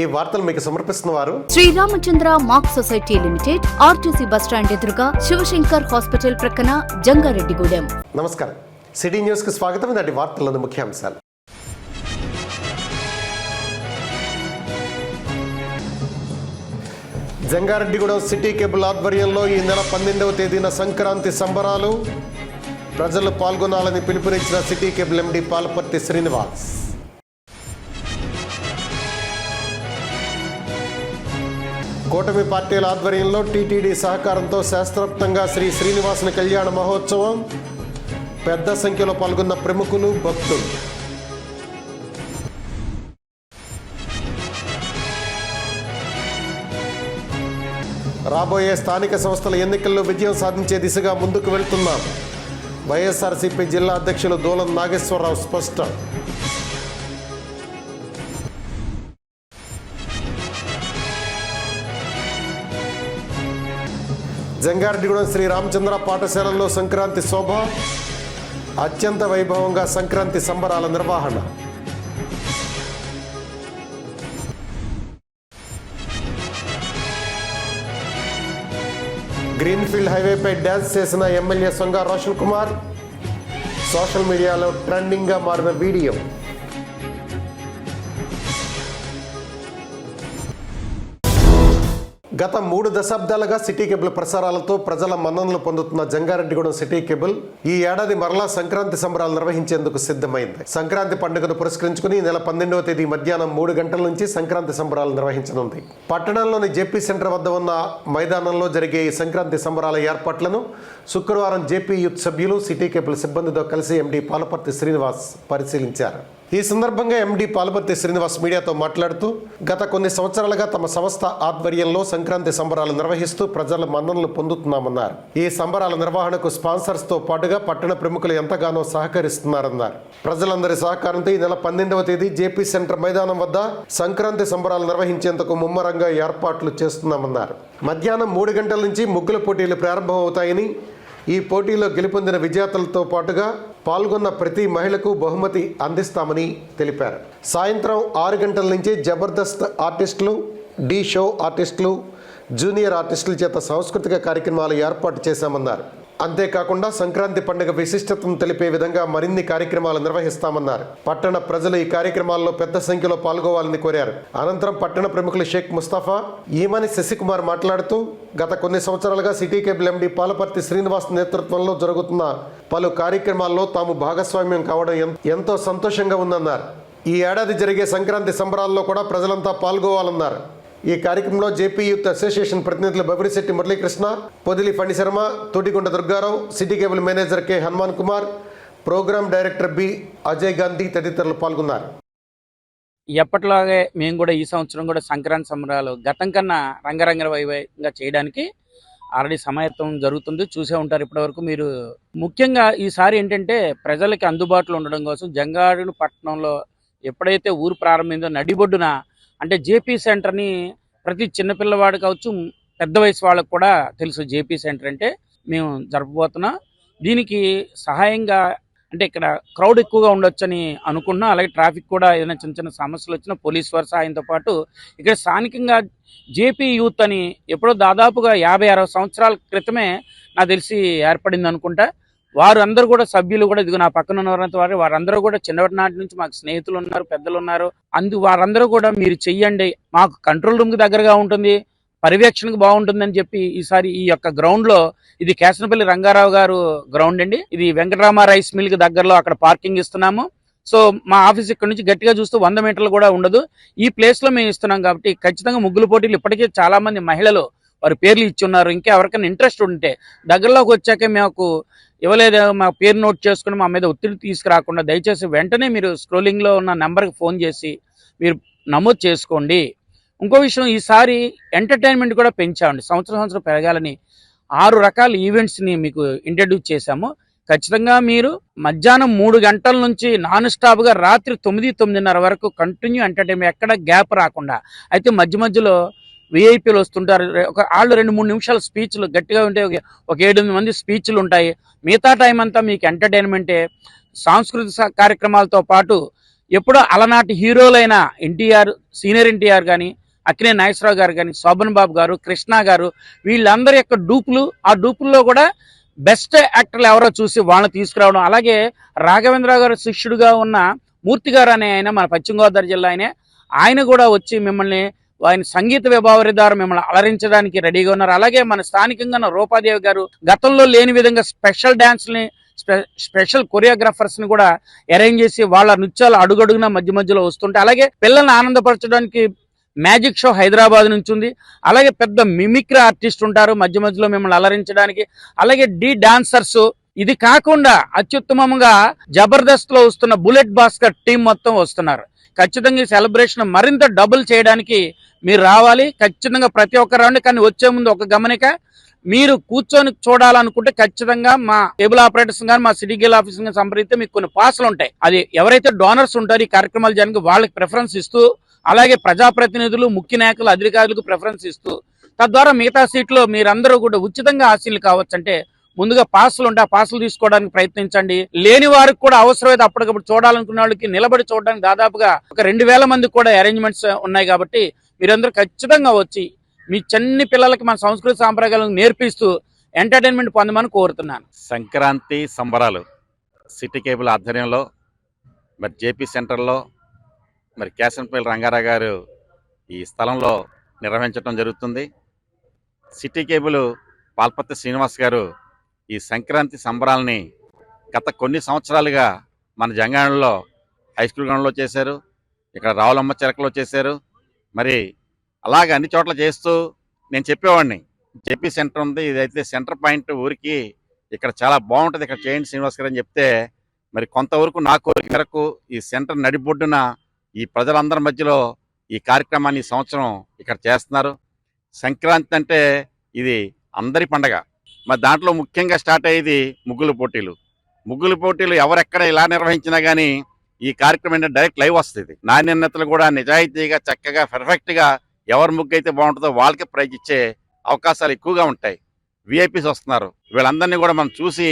ఈ వార్తలు మీకు సమర్పిస్తున్నవారు Sriramachandra mark society limited, RTC bus stand ఎదురుగా, శివశంకర్ హాస్పిటల్ ప్రక్కన, జంగారెడ్డిగూడెం. నమస్కారం. సిటీ న్యూస్ కు స్వాగతం. నాటి వార్తల్లోని ముఖ్యాంశాలు. జంగారెడ్డిగూడెం సిటీ కేబుల్ ఆధ్వర్యంలో ఈ నెల 12వ తేదీన సంక్రాంతి సంబరాలు. ప్రజలు పాల్గొనాలని పిలుపునిచ్చిన city cable MD Palaparthi Srinivas. కూటమి పార్టీల ఆధ్వర్యంలో టీటీడీ సహకారంతో శాస్త్రోక్తంగా శ్రీ శ్రీనివాసుని కళ్యాణ మహోత్సవం. పెద్ద సంఖ్యలో పాల్గొన్న ప్రముఖులు, భక్తులు. రాబోయే స్థానిక సంస్థల ఎన్నికల్లో విజయం సాధించే దిశగా ముందుకు వెళ్తున్నాం. వైఎస్ఆర్సీపీ జిల్లా అధ్యక్షులు దూలం నాగేశ్వరరావు స్పష్టం. జంగారెడ్డిగూడెం శ్రీ రామచంద్ర పాఠశాలలో సంక్రాంతి శోభ. అత్యంత వైభవంగా సంక్రాంతి సంబరాల నిర్వహణ. గ్రీన్ఫీల్డ్ హైవేపై డ్యాన్స్ చేసిన ఎమ్మెల్యే సొంగ రోషన్ కుమార్. సోషల్ మీడియాలో ట్రెండింగ్గా మారిన వీడియో. గత 3 దశాబ్దాలుగా సిటీ కేబుల్ ప్రసారాలతో ప్రజల మన్ననలు పొందుతున్న జంగారెడ్డిగూడెం సిటీ కేబుల్ ఈ ఏడాది మరలా సంక్రాంతి సంబరాలు నిర్వహించేందుకు సిద్ధమైంది. సంక్రాంతి పండుగను పురస్కరించుకుని నెల 12వ తేదీ మధ్యాహ్నం 3 గంటల నుంచి సంక్రాంతి సంబరాలు నిర్వహించనుంది. పట్టణంలోని జేపీ సెంటర్ వద్ద ఉన్న మైదానంలో జరిగే ఈ సంక్రాంతి సంబరాల ఏర్పాట్లను శుక్రవారం జేపీ యూత్ సభ్యులు, సిటీ కేబుల్ సిబ్బందితో కలిసి ఎండీ పాలపర్తి శ్రీనివాస్ పరిశీలించారు. ఈ సందర్భంగా ఎండీ పాలపర్తి శ్రీనివాస్ మీడియాతో మాట్లాడుతూ, గత కొన్ని సంవత్సరాలుగా తమ సంస్థ ఆధ్వర్యంలో సంక్రాంతి సంబరాలు నిర్వహిస్తూ ప్రజల మన్ననలు పొందుతున్నామన్నారు. ఈ సంబరాల నిర్వహణకు స్పాన్సర్స్తో పాటుగా పట్టణ ప్రముఖులు ఎంతగానో సహకరిస్తున్నారన్నారు. ప్రజలందరి సహకారంతో ఈ నెల 12వ తేదీ జేపీ సెంటర్ మైదానం వద్ద సంక్రాంతి సంబరాలు నిర్వహించేందుకు ముమ్మరంగా ఏర్పాట్లు చేస్తున్నామన్నారు. మధ్యాహ్నం 3 గంటల నుంచి ముగ్గుల పోటీలు ప్రారంభమవుతాయని, ఈ పోటీలో గెలుపొందిన విజేతలతో పాటుగా పాల్గొన్న ప్రతి మహిళకు బహుమతి అందిస్తామని తెలిపారు. సాయంత్రం 6 గంటల నుంచి జబర్దస్త్ ఆర్టిస్టులు, డి షో ఆర్టిస్టులు, జూనియర్ ఆర్టిస్టుల చేత సాంస్కృతిక కార్యక్రమాలు ఏర్పాటు చేశామన్నారు. అంతేకాకుండా సంక్రాంతి పండుగ విశిష్టతను తెలిపే విధంగా మరిన్ని కార్యక్రమాలు నిర్వహిస్తామన్నారు. పట్టణ ప్రజలు ఈ కార్యక్రమాల్లో పెద్ద సంఖ్యలో పాల్గొవాలని కోరారు. అనంతరం పట్టణ ప్రముఖులు షేక్ ముస్తఫా, ఈమని శశికుమార్ మాట్లాడుతూ, గత కొన్ని సంవత్సరాలుగా city cable MD Palaparthi Srinivas నేతృత్వంలో జరుగుతున్న పలు కార్యక్రమాల్లో తాము భాగస్వామ్యం కావడం ఎంతో సంతోషంగా ఉందన్నారు. ఈ ఏడాది జరిగే సంక్రాంతి సంబరాల్లో కూడా ప్రజలంతా పాల్గొవాలన్నారు. ఈ కార్యక్రమంలో జేపీ యూత్ అసోసియేషన్ ప్రతినిధులు Babirisetti Muralikrishna, Podili Phani Sharma, Thotigunta Durgarao, city cable manager K Hanuman Kumar, programme director B Ajay Gandhi తదితరులు పాల్గొన్నారు. ఎప్పటిలాగే మేము కూడా ఈ సంవత్సరం కూడా సంక్రాంతి సంబరాలు గతం కన్నా రంగరంగ వైభవంగా చేయడానికి ఆల్రెడీ సమాయత్తం జరుగుతుంది. చూసే ఉంటారు ఇప్పటివరకు మీరు. ముఖ్యంగా ఈసారి ఏంటంటే ప్రజలకి అందుబాటులో ఉండడం కోసం జంగారెడ్డి పట్టణంలో ఎప్పుడైతే ఊరు ప్రారంభమైందో నడిబొడ్డున, అంటే జేపీ సెంటర్ని ప్రతి చిన్నపిల్లవాడు కావచ్చు, పెద్ద వయసు వాళ్ళకు కూడా తెలుసు జేపీ సెంటర్ అంటే మేము జరపబోతున్నాం. దీనికి సహాయంగా అంటే ఇక్కడ క్రౌడ్ ఎక్కువగా ఉండొచ్చని అనుకున్నాం. అలాగే ట్రాఫిక్ కూడా ఏదైనా చిన్న చిన్న సమస్యలు వచ్చినా పోలీస్ వారి సహాయంతో పాటు ఇక్కడ స్థానికంగా జేపీ యూత్ అని ఎప్పుడో దాదాపుగా 50-60 సంవత్సరాల క్రితమే నాకు తెలిసి ఏర్పడింది అనుకుంటా. వారు అందరూ కూడా సభ్యులు కూడా ఇదిగో నా పక్కన ఉన్నవారంత వారందరూ కూడా చిన్నటి నాటి నుంచి మాకు స్నేహితులు ఉన్నారు, పెద్దలు ఉన్నారు. వారందరూ కూడా మీరు చెయ్యండి, మాకు కంట్రోల్ రూమ్కి దగ్గరగా ఉంటుంది, పర్యవేక్షణకు బాగుంటుందని చెప్పి ఈసారి ఈ యొక్క గ్రౌండ్ లో, ఇది కేసనపల్లి రంగారావు గారు గ్రౌండ్ అండి, ఇది వెంకటరామ రైస్ మిల్ కి దగ్గరలో అక్కడ పార్కింగ్ ఇస్తున్నాము. సో మా ఆఫీస్ ఇక్కడ నుంచి గట్టిగా చూస్తూ 100 మీటర్లు కూడా ఉండదు. ఈ ప్లేస్ లో మేము ఇస్తున్నాం కాబట్టి ఖచ్చితంగా ముగ్గుల పోటీలు ఇప్పటికే చాలా మంది మహిళలు వారి పేర్లు ఇచ్చి ఉన్నారు. ఇంకా ఎవరికైనా ఇంట్రెస్ట్ ఉంటే దగ్గరలోకి వచ్చాకే మాకు ఇవ్వలేదు, మా పేరు నోట్ చేసుకుని మా మీద ఒత్తిడి తీసుకురాకుండా దయచేసి వెంటనే మీరు స్క్రోలింగ్లో ఉన్న నెంబర్కి ఫోన్ చేసి మీరు నమోదు చేసుకోండి. ఇంకో విషయం, ఈసారి ఎంటర్టైన్మెంట్ కూడా పెంచామండి. సంవత్సరం పెరగాలని 6 రకాల ఈవెంట్స్ని మీకు ఇంట్రడ్యూస్ చేశాము. ఖచ్చితంగా మీరు మధ్యాహ్నం 3 గంటల నుంచి నాన్ స్టాప్గా రాత్రి 9-9:30 వరకు కంటిన్యూ ఎంటర్టైన్మెంట్, ఎక్కడ గ్యాప్ రాకుండా. అయితే మధ్యలో విఐపీలు వస్తుంటారు, వాళ్ళు 2-3 నిమిషాల స్పీచ్లు గట్టిగా ఉంటే ఒక 7-8 మంది స్పీచ్లు ఉంటాయి. మిగతా టైం అంతా మీకు ఎంటర్టైన్మెంటే. సాంస్కృతిక కార్యక్రమాలతో పాటు ఎప్పుడో అలనాటి హీరోలైన ఎన్టీఆర్, సీనియర్ ఎన్టీఆర్ కానీ, అక్కినే నాగేశ్వరరావు గారు కానీ, శోభన్ బాబు గారు, కృష్ణ గారు, వీళ్ళందరి యొక్క డూపులు, ఆ డూపుల్లో కూడా బెస్ట్ యాక్టర్లు ఎవరో చూసి వాళ్ళని తీసుకురావడం. అలాగే రాఘవేంద్ర గారు శిష్యుడుగా ఉన్న మూర్తి గారు అనే ఆయన, మన పశ్చిమ గోదావరి జిల్లా ఆయన కూడా వచ్చి మిమ్మల్ని, ఆయన సంగీత విభావరి ద్వారా మిమ్మల్ని అలరించడానికి రెడీగా ఉన్నారు. అలాగే మన స్థానికంగా ఉన్న రూపాదేవి గారు గతంలో లేని విధంగా స్పెషల్ డాన్స్ని, స్పెషల్ కొరియోగ్రాఫర్స్ ని కూడా అరేంజ్ చేసి వాళ్ళ నృత్యాలు అడుగడుగున మధ్య మధ్యలో వస్తుంటాయి. అలాగే పిల్లల్ని ఆనందపరచడానికి మ్యాజిక్ షో హైదరాబాద్ నుంచి ఉంది. అలాగే పెద్ద మిమిక్రీ ఆర్టిస్ట్ ఉంటారు మధ్య మధ్యలో మిమ్మల్ని అలరించడానికి. అలాగే డాన్సర్స్. ఇది కాకుండా అత్యుత్తమంగా జబర్దస్త్ లో వస్తున్న బుల్లెట్ భాస్కర్ టీం మొత్తం వస్తున్నారు. ఖచ్చితంగా ఈ సెలబ్రేషన్ మరింత డబుల్ చేయడానికి మీరు రావాలి. ఖచ్చితంగా ప్రతి ఒక్కరు రండి. కానీ వచ్చే ముందు ఒక గమనిక, మీరు కూర్చొని చూడాలనుకుంటే ఖచ్చితంగా మా కేబుల్ ఆపరేటర్స్ కానీ, మా సిటీ కేబుల్ ఆఫీస్ కానీ సంప్రదిస్తే మీకు కొన్ని పాసులు ఉంటాయి. అది ఎవరైతే డోనర్స్ ఉంటారో ఈ కార్యక్రమాలు జరగడానికి వాళ్ళకి ప్రిఫరెన్స్ ఇస్తూ, అలాగే ప్రజాప్రతినిధులు, ముఖ్య నాయకులు, అధికారులకు ప్రిఫరెన్స్ ఇస్తూ, తద్వారా మిగతా సీట్లో మీరందరూ కూడా ఉచితంగా ఆశీలు కావచ్చు. అంటే ముందుగా పాసులు ఉంటే ఆ పాసులు తీసుకోవడానికి ప్రయత్నించండి. లేని వారికి కూడా అవసరమైతే అప్పటికప్పుడు చూడాలనుకునే వాళ్ళకి నిలబడి చూడడానికి దాదాపుగా ఒక 2000 మందికి కూడా అరేంజ్మెంట్స్ ఉన్నాయి. కాబట్టి మీరందరూ ఖచ్చితంగా వచ్చి మీ చిన్ని పిల్లలకి మన సంస్కృతి సాంప్రదాయాలను నేర్పిస్తూ ఎంటర్టైన్మెంట్ పొందమని కోరుతున్నాను. సంక్రాంతి సంబరాలు సిటీ కేబుల్ ఆధ్వర్యంలో మరి జేపీ సెంటర్లో మరి కేశంపల్లి రంగారావు గారు ఈ స్థలంలో నిర్వహించడం జరుగుతుంది. సిటీ కేబుల్ పాల్పత్తి శ్రీనివాస్ గారు ఈ సంక్రాంతి సంబరాలని గత కొన్ని సంవత్సరాలుగా మన జంగాణలో హై స్కూల్ గ్రౌండ్లో చేశారు, ఇక్కడ రావులమ్మ చెరకలో చేశారు. మరి అలాగే అన్ని చోట్ల చేస్తూ నేను చెప్పేవాడిని, జేపీ సెంటర్ ఉంది, ఇదైతే సెంటర్ పాయింట్ ఊరికి, ఇక్కడ చాలా బాగుంటుంది, ఇక్కడ చేయండి శ్రీనివాస్ గారు అని చెప్తే మరి కొంతవరకు నా కోరిక మేరకు ఈ సెంటర్ నడిబొడ్డున ఈ ప్రజలందరి మధ్యలో ఈ కార్యక్రమాన్ని ఈ సంవత్సరం ఇక్కడ చేస్తున్నారు. సంక్రాంతి అంటే ఇది అందరి పండగ. మరి దాంట్లో ముఖ్యంగా స్టార్ట్ అయ్యేది ముగ్గుల పోటీలు. ముగ్గుల పోటీలు ఎవరెక్కడ ఇలా నిర్వహించినా కానీ ఈ కార్యక్రమం అంటే డైరెక్ట్ లైవ్ వస్తుంది. నాణ్యతలు కూడా నిజాయితీగా, చక్కగా, పర్ఫెక్ట్గా ఎవరి ముగ్గు అయితే బాగుంటుందో వాళ్ళకి ప్రైజ్ ఇచ్చే అవకాశాలు ఎక్కువగా ఉంటాయి. విఐపీస్ వస్తున్నారు. వీళ్ళందరినీ కూడా మనం చూసి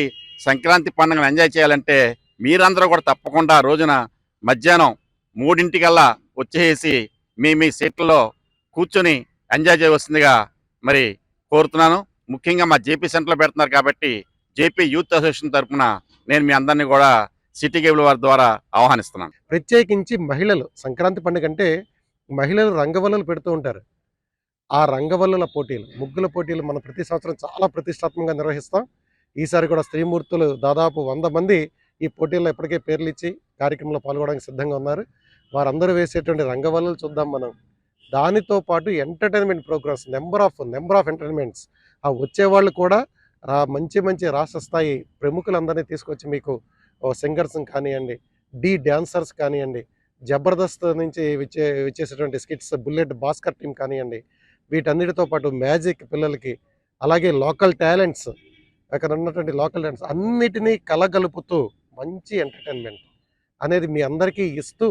సంక్రాంతి పండుగను ఎంజాయ్ చేయాలంటే మీరందరూ కూడా తప్పకుండా రోజున మధ్యాహ్నం 3 వచ్చేసి మీ సీట్లలో కూర్చొని ఎంజాయ్ చేయవలసిందిగా మరి కోరుతున్నాను. ముఖ్యంగా మా జేపీ సెంటర్లో పెడుతున్నారు కాబట్టి జేపీ యూత్ అసోసియేషన్ తరఫున నేను మీ అందరినీ కూడా సిటీ కేబుల్ వారి ద్వారా ఆహ్వానిస్తున్నాను. ప్రత్యేకించి మహిళలు సంక్రాంతి పండుగ అంటే మహిళలు రంగవల్లులు పెడుతూ ఉంటారు. ఆ రంగవల్లుల పోటీలు, ముగ్గుల పోటీలు మనం ప్రతి సంవత్సరం చాలా ప్రతిష్టాత్మకంగా నిర్వహిస్తాం. ఈసారి కూడా స్త్రీమూర్తులు దాదాపు 100 మంది ఈ పోటీల్లో ఇప్పటికే పేర్లు ఇచ్చి కార్యక్రమంలో పాల్గొనడానికి సిద్ధంగా ఉన్నారు. వారందరూ వేసేటువంటి రంగవల్లులు చూద్దాం మనం. దానితో పాటు entertainment programmes, number of entertainments. ఆ వచ్చేవాళ్ళు కూడా మంచి మంచి రాష్ట్ర స్థాయి ప్రముఖులందరినీ తీసుకొచ్చి మీకు సింగర్స్ కానివ్వండి, డాన్సర్స్ కానివ్వండి, జబర్దస్త్ నుంచి వచ్చేసేటువంటి స్కిట్స్, బుల్లెట్ భాస్కర్ టీం కానివ్వండి, వీటన్నిటితో పాటు మ్యాజిక్ పిల్లలకి, అలాగే లోకల్ టాలెంట్స్, అక్కడ ఉన్నటువంటి లోకల్ టాలెంట్స్ అన్నిటినీ కలగలుపుతూ మంచి ఎంటర్టైన్మెంట్ అనేది మీ అందరికీ ఇస్తూ,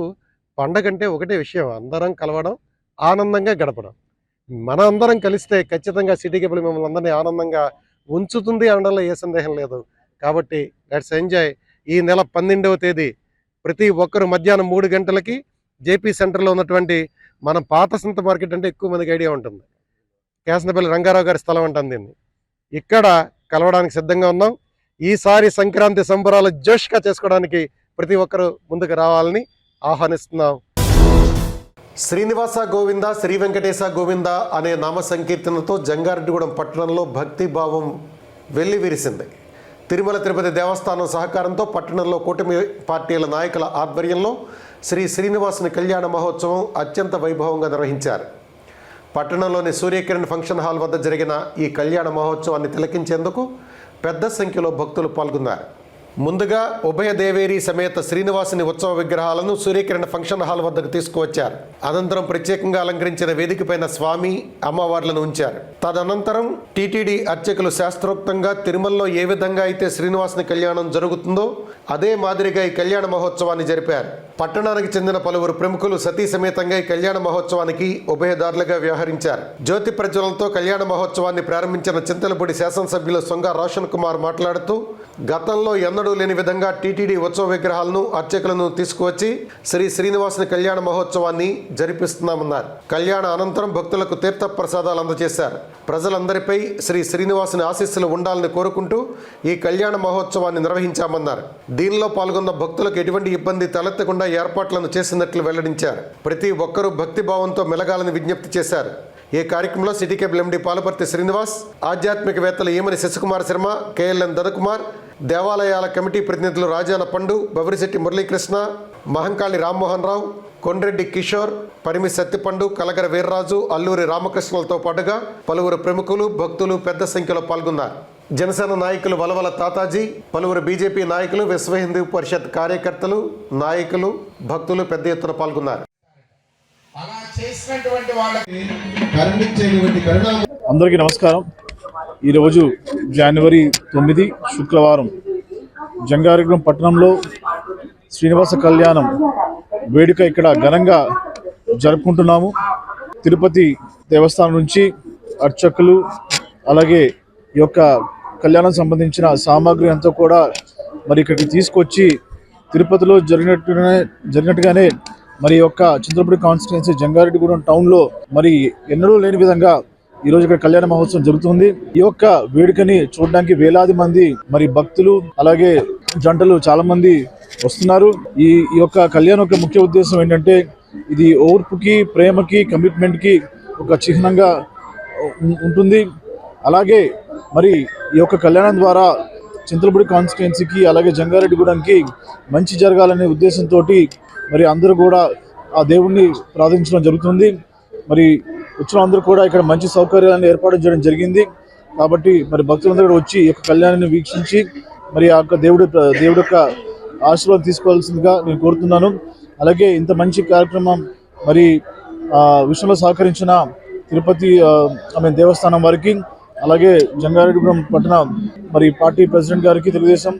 పండగంటే ఒకటే విషయం, అందరం కలవడం, ఆనందంగా గడపడం. మన అందరం కలిస్తే ఖచ్చితంగా సిటీ కేబుల్ మిమ్మల్ని అందరినీ ఆనందంగా ఉంచుతుంది అనడంలో ఏ సందేహం లేదు. కాబట్టి లెట్స్ ఎంజాయ్. ఈ నెల 12వ తేదీ ప్రతి ఒక్కరు మధ్యాహ్నం 3 గంటలకి జేపీ సెంటర్లో ఉన్నటువంటి మన పాత సంత మార్కెట్ అంటే ఎక్కువ మందికి ఐడియా ఉంటుంది, కేశనపల్లి రంగారావు గారి స్థలం అంటుంది దీన్ని. ఇక్కడ కలవడానికి సిద్ధంగా ఉన్నాం. ఈసారి సంక్రాంతి సంబరాలు జోష్గా చేసుకోవడానికి ప్రతి ఒక్కరు ముందుకు రావాలని ఆహ్వానిస్తున్నాం. శ్రీనివాస గోవింద, శ్రీ వెంకటేశ గోవింద అనే నామ సంకీర్తనతో జంగారెడ్డిగూడెం పట్టణంలో భక్తి భావం వెల్లివిరిసింది. తిరుమల తిరుపతి దేవస్థానం సహకారంతో పట్టణంలో కూటమి పార్టీల నాయకుల ఆధ్వర్యంలో శ్రీ శ్రీనివాసుని కళ్యాణ మహోత్సవం అత్యంత వైభవంగా నిర్వహించారు. పట్టణంలోని సూర్యకిరణ్ ఫంక్షన్ హాల్ వద్ద జరిగిన ఈ కళ్యాణ మహోత్సవాన్ని తిలకించేందుకు పెద్ద సంఖ్యలో భక్తులు పాల్గొన్నారు. ముందుగా ఉభయ దేవేరి సమేత శ్రీనివాసుని ఉత్సవ విగ్రహాలను సూర్యకిరణ్ ఫంక్షన్ హాల్ వద్దకు తీసుకువచ్చారు. అనంతరం ప్రత్యేకంగా అలంకరించిన వేదికపైన స్వామి, అమ్మవార్లను ఉంచారు. తదనంతరం టీటీడీ అర్చకులు శాస్త్రోక్తంగా తిరుమలలో ఏ విధంగా అయితే శ్రీనివాసుని కళ్యాణం జరుగుతుందో అదే మాదిరిగా ఈ కళ్యాణ మహోత్సవాన్ని జరిపారు. పట్టణానికి చెందిన పలువురు ప్రముఖులు సతీ సమేతంగా ఈ కళ్యాణ మహోత్సవానికి ఉభయదారులుగా వ్యవహరించారు. జ్యోతి ప్రజ్వలంతో కళ్యాణ మహోత్సవాన్ని ప్రారంభించిన చింతలపూడి శాసనసభ్యులు సొంగ రోషన్ కుమార్ మాట్లాడుతూ, గతంలో ఎన్నడూ ఎన్నడూ లేని విధంగా టీటీడీ ఉత్సవ విగ్రహాలను అర్చకులను తీసుకువచ్చి శ్రీ శ్రీనివాసుని కళ్యాణ మహోత్సవాన్ని జరిపిస్తున్నామన్నారు. కళ్యాణ అనంతరం భక్తులకు తీర్థ ప్రసాదాలు అందజేశారు. ప్రజలందరిపై శ్రీ శ్రీనివాసుని ఆశీస్సులు ఉండాలని కోరుకుంటూ ఈ కళ్యాణ మహోత్సవాన్ని నిర్వహించామన్నారు. దీనిలో పాల్గొన్న భక్తులకు ఎటువంటి ఇబ్బంది తలెత్తకుండా ఏర్పాట్లను చేసినట్లు వెల్లడించారు. ప్రతి ఒక్కరూ భక్తి భావంతో మెలగాలని విజ్ఞప్తి చేశారు. ఈ కార్యక్రమంలో city cable MD Palaparthi Srinivas, ఆధ్యాత్మికవేత్తలు ఈమని శశికుమార్ శర్మ, కేఎల్ఎన్ ధనకుమార్, దేవాలయాల కమిటీ ప్రతినిధులు రాజాన పండు, బవరిశెట్టి మురళీకృష్ణ, మహంకాళి రామ్మోహన్ రావు, కొండ్రెడ్డి కిషోర్, పరిమి సత్తిపండు, కలగర వీర్రాజు, అల్లూరి రామకృష్ణలతో పాటుగా పలువురు ప్రముఖులు, భక్తులు పెద్ద సంఖ్యలో పాల్గొన్నారు. జనసేన నాయకులు వలవల తాతాజీ, పలువురు బీజేపీ నాయకులు, విశ్వ హిందూ పరిషత్ కార్యకర్తలు, నాయకులు, భక్తులు పెద్ద ఎత్తున పాల్గొన్నారు. అందరికీ నమస్కారం. ఈరోజు జనవరి 9 శుక్రవారం జంగారెడ్డిగూడెం పట్టణంలో శ్రీనివాస కళ్యాణం వేడుక ఇక్కడ ఘనంగా జరుపుకుంటున్నాము. తిరుపతి దేవస్థానం నుంచి అర్చకులు అలాగే ఈ యొక్క కళ్యాణం సంబంధించిన సామాగ్రి అంతా కూడా మరి ఇక్కడికి తీసుకొచ్చి తిరుపతిలో జరిగినట్టుగానే మరి యొక్క చింతలపూడి కాన్స్టిట్యుయెన్సీ జంగారెడ్డిగూడెం టౌన్లో మరి ఎన్నడూ లేని విధంగా ఈరోజు ఇక్కడ కళ్యాణ మహోత్సవం జరుగుతుంది. ఈ యొక్క వేడుకని చూడడానికి వేలాది మంది మరి భక్తులు అలాగే జంటలు చాలా మంది వస్తున్నారు. ఈ యొక్క కళ్యాణం యొక్క ముఖ్య ఉద్దేశం ఏంటంటే ఇది ఓర్పుకి, ప్రేమకి, కమిట్మెంట్కి ఒక చిహ్నంగా ఉంటుంది. అలాగే మరి ఈ యొక్క కళ్యాణం ద్వారా చింతలపూడి కాన్స్టిట్యుయెన్సీకి అలాగే జంగారెడ్డిగూడెంకి మంచి జరగాలనే ఉద్దేశంతో మరి అందరూ కూడా ఆ దేవుణ్ణి ప్రార్థించడం జరుగుతుంది. మరి వచ్చిన అందరూ కూడా ఇక్కడ మంచి సౌకర్యాలను ఏర్పాటు చేయడం జరిగింది. కాబట్టి మరి భక్తులందరూ కూడా వచ్చి ఈ యొక్క కళ్యాణాన్ని వీక్షించి మరి ఆ యొక్క దేవుడి యొక్క ఆశీర్వాదం తీసుకోవాల్సిందిగా నేను కోరుతున్నాను. అలాగే ఇంత మంచి కార్యక్రమం మరి విషయంలో సహకరించిన తిరుపతి దేవస్థానం వారికి అలాగే జంగారెడ్డిగూడెం పట్టణ మరి పార్టీ ప్రెసిడెంట్ గారికి, తెలుగుదేశం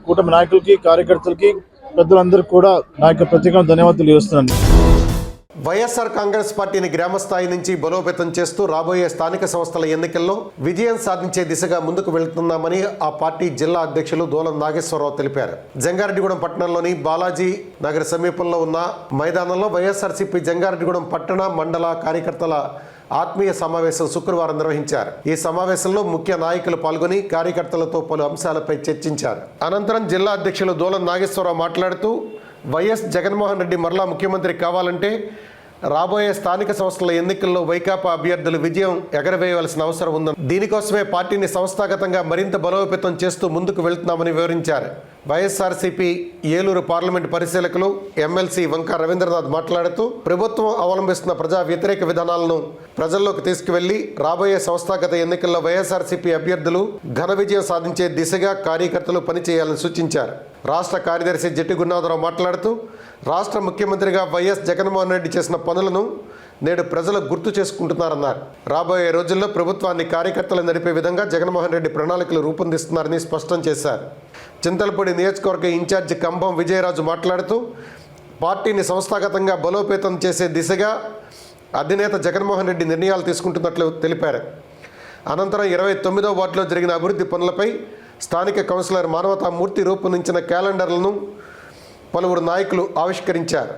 కూటమి నాయకులకి, కార్యకర్తలకి, పెద్దలందరికీ కూడా నా యొక్క ప్రత్యేక ధన్యవాదాలు తెలియజేస్తున్నాను. వైఎస్ఆర్ కాంగ్రెస్ పార్టీని గ్రామ స్థాయి నుంచి బలోపేతం చేస్తూ రాబోయే స్థానిక సంస్థల ఎన్నికల్లో విజయం సాధించే దిశగా ముందుకు వెళ్తున్నామని ఆ పార్టీ జిల్లా అధ్యక్షులు దోలం నాగేశ్వరరావు తెలిపారు. జంగారెడ్డిగూడెం పట్టణంలోని బాలాజీ నగర్ సమీపంలో ఉన్న మైదానంలో వైఎస్ఆర్సీపీ జంగారెడ్డిగూడెం పట్టణ మండల కార్యకర్తల ఆత్మీయ సమావేశం శుక్రవారం నిర్వహించారు. ఈ సమావేశంలో ముఖ్య నాయకులు పాల్గొని కార్యకర్తలతో పలు అంశాలపై చర్చించారు. అనంతరం జిల్లా అధ్యక్షులు దోలం నాగేశ్వరరావు మాట్లాడుతూ వైఎస్ జగన్మోహన్ రెడ్డి మరలా ముఖ్యమంత్రి కావాలంటే రాబోయే స్థానిక సంస్థల ఎన్నికల్లో వైకాపా అభ్యర్థులు విజయం ఎగరవేయవలసిన అవసరం ఉందని, దీనికోసమే పార్టీని సంస్థాగతంగా మరింత బలోపేతం చేస్తూ ముందుకు వెళ్తున్నామని వివరించారు. వైఎస్ఆర్సీపీ ఏలూరు పార్లమెంటు పరిశీలకులు ఎమ్మెల్సీ వంక రవీంద్రనాథ్ మాట్లాడుతూ ప్రభుత్వం అవలంబిస్తున్న ప్రజా వ్యతిరేక విధానాలను ప్రజల్లోకి తీసుకువెళ్లి రాబోయే సంస్థాగత ఎన్నికల్లో వైఎస్ఆర్సీపీ అభ్యర్థులు ఘన విజయం సాధించే దిశగా కార్యకర్తలు పనిచేయాలని సూచించారు. రాష్ట్ర కార్యదర్శి జట్టి గురునాథరావు మాట్లాడుతూ రాష్ట్ర ముఖ్యమంత్రిగా వైఎస్ జగన్మోహన్ రెడ్డి చేసిన పనులను నేడు ప్రజలు గుర్తు చేసుకుంటున్నారన్నారు. రాబోయే రోజుల్లో ప్రభుత్వాన్ని కార్యకర్తలు నడిపే విధంగా జగన్మోహన్ రెడ్డి ప్రణాళికలు రూపొందిస్తున్నారని స్పష్టం చేశారు. చింతలపూడి నియోజకవర్గ ఇన్ఛార్జి కంభం విజయరాజు మాట్లాడుతూ పార్టీని సంస్థాగతంగా బలోపేతం చేసే దిశగా అధినేత జగన్మోహన్ రెడ్డి నిర్ణయాలు తీసుకుంటున్నట్లు తెలిపారు. అనంతరం 29వ వార్డులో జరిగిన అభివృద్ధి పనులపై స్థానిక కౌన్సిలర్ మానవతామూర్తి రూపొందించిన క్యాలెండర్లను పలువురు నాయకులు ఆవిష్కరించారు.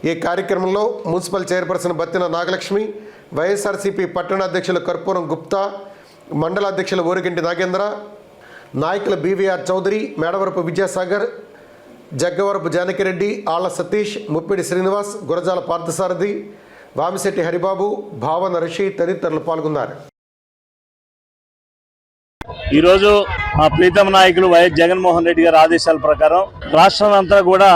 ఈ కార్యక్రమంలో మున్సిపల్ చైర్పర్సన్ బత్తిన నాగలక్ష్మి, వైఎస్ఆర్సీపీ పట్టణ అధ్యక్షులు కర్పూరం గుప్తా, మండల అధ్యక్షులు ఓరిగంటి నాగేంద్ర, నాయకులు బీవీఆర్ చౌదరి, మేడవరపు విద్యాసాగర్, జగ్గవరపు జానకిరెడ్డి, ఆళ్ల సతీష్, ముప్పిడి శ్రీనివాస్, గురజాల పార్థసారథి, వామిశెట్టి హరిబాబు, భావన రిషి తదితరులు పాల్గొన్నారు. ఈరోజు మా ప్రీతమ నాయకులు వైఎస్ జగన్మోహన్ రెడ్డి గారి ఆదేశాల ప్రకారం రాష్ట్రం అంతా కూడా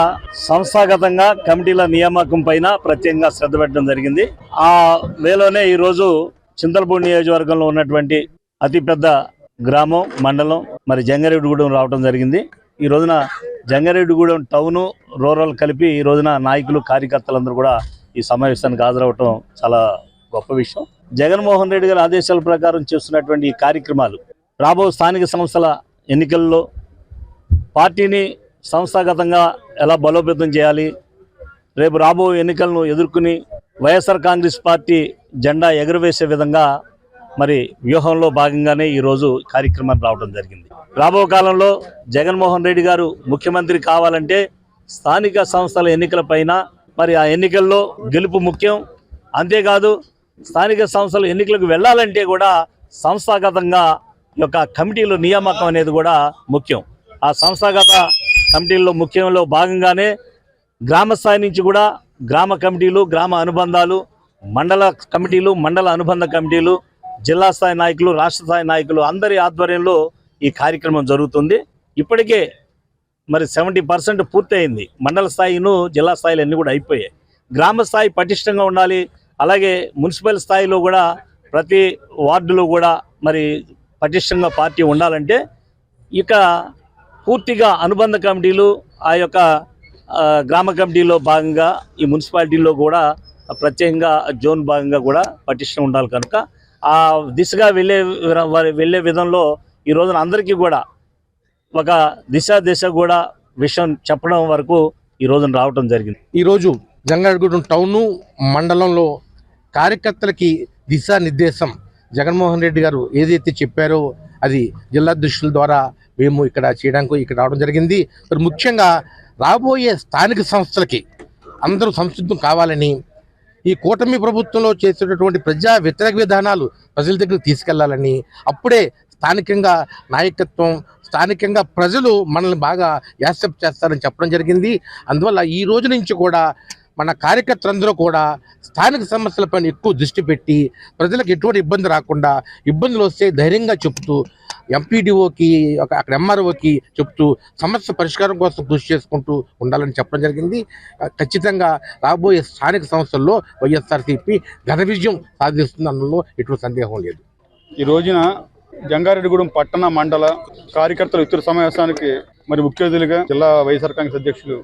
సంస్థాగతంగా కమిటీల నియామకం పైన ప్రత్యేకంగా శ్రద్ధ పెట్టడం జరిగింది. ఆ వేలోనే ఈరోజు చింతలపూడి నియోజకవర్గంలో ఉన్నటువంటి అతిపెద్ద గ్రామం, మండలం మరి జంగారెడ్డిగూడెం రావడం జరిగింది. ఈ రోజున జంగారెడ్డిగూడెం టౌను, రూరల్ కలిపి ఈ రోజున నాయకులు, కార్యకర్తలందరూ కూడా ఈ సమావేశానికి హాజరవటం చాలా గొప్ప విషయం. జగన్మోహన్ రెడ్డి గారి ఆదేశాల ప్రకారం చేస్తున్నటువంటి ఈ కార్యక్రమాలు రాబో స్థానిక సంస్థల ఎన్నికల్లో పార్టీని సంస్థాగతంగా ఎలా బలోపేతం చేయాలి, రేపు రాబో ఎన్నికలను ఎదుర్కొని వైఎస్ఆర్ కాంగ్రెస్ పార్టీ జెండా ఎగురవేసే విధంగా మరి వ్యూహంలో భాగంగానే ఈరోజు కార్యక్రమాన్ని రావడం జరిగింది. రాబో కాలంలో జగన్మోహన్ రెడ్డి గారు ముఖ్యమంత్రి కావాలంటే స్థానిక సంస్థల ఎన్నికలపైన మరి ఆ ఎన్నికల్లో గెలుపు ముఖ్యం. అంతేకాదు స్థానిక సంస్థల ఎన్నికలకు వెళ్ళాలంటే కూడా సంస్థాగతంగా ఈ యొక్క కమిటీల నియామకం అనేది కూడా ముఖ్యం. ఆ సంస్థాగత కమిటీల్లో ముఖ్యంలో భాగంగానే గ్రామ స్థాయి నుంచి కూడా గ్రామ కమిటీలు, గ్రామ అనుబంధాలు, మండల కమిటీలు, మండల అనుబంధ కమిటీలు, జిల్లా స్థాయి నాయకులు, రాష్ట్ర స్థాయి నాయకులు అందరి ఆధ్వర్యంలో ఈ కార్యక్రమం జరుగుతుంది. ఇప్పటికే మరి 70% పూర్తయింది. మండల స్థాయిను జిల్లా స్థాయిలు అన్నీ కూడా అయిపోయాయి. గ్రామ స్థాయి పటిష్టంగా ఉండాలి. అలాగే మున్సిపల్ స్థాయిలో కూడా ప్రతి వార్డులో కూడా మరి పటిష్టంగా పార్టీ ఉండాలంటే ఇక పూర్తిగా అనుబంధ కమిటీలు, ఆ యొక్క గ్రామ కమిటీలో భాగంగా ఈ మున్సిపాలిటీలో కూడా ప్రత్యేకంగా జోన్ భాగంగా కూడా పటిష్టం ఉండాలి. కనుక ఆ దిశగా వెళ్ళే విధంలో ఈ రోజున అందరికీ కూడా ఒక దిశ కూడా విషయం చెప్పడం వరకు ఈ రోజున రావడం జరిగింది. ఈరోజు జంగారెడ్డిగూడెం టౌను మండలంలో కార్యకర్తలకి దిశానిర్దేశం జగన్మోహన్ రెడ్డి గారు ఏదైతే చెప్పారో అది జిల్లా అధ్యక్షుల ద్వారా మేము ఇక్కడ చేయడానికి ఇక్కడ రావడం జరిగింది. మరి ముఖ్యంగా రాబోయే స్థానిక సంస్థలకి అందరూ సంసిద్ధం కావాలని, ఈ కూటమి ప్రభుత్వంలో చేసేటటువంటి ప్రజా వ్యతిరేక విధానాలు ప్రజల దగ్గరికి తీసుకెళ్లాలని, అప్పుడే స్థానికంగా నాయకత్వం, స్థానికంగా ప్రజలు మనల్ని బాగా యాక్సెప్ట్ చేస్తారని చెప్పడం జరిగింది. అందువల్ల ఈ రోజు నుంచి కూడా మన కార్యకర్తలందరూ కూడా స్థానిక సమస్యలపైన ఎక్కువ దృష్టి పెట్టి ప్రజలకు ఎటువంటి ఇబ్బంది రాకుండా, ఇబ్బందులు వస్తే ధైర్యంగా చెప్తూ ఎంపీడీఓకి అక్కడ ఎంఆర్ఓకి చెప్తూ సమస్య పరిష్కారం కోసం కృషి చేసుకుంటూ ఉండాలని చెప్పడం జరిగింది. ఖచ్చితంగా రాబోయే స్థానిక సంస్థల్లో వైఎస్ఆర్సీపీ ఘన విజయం సాధిస్తుంది అనడంలో ఎటువంటి సందేహం లేదు. ఈ రోజున జంగారెడ్డిగూడెం పట్టణ మండల కార్యకర్తల విస్తృత సమావేశానికి మరి ముఖ్య అతిథులుగా జిల్లా వైఎస్ఆర్ కాంగ్రెస్ అధ్యక్షులు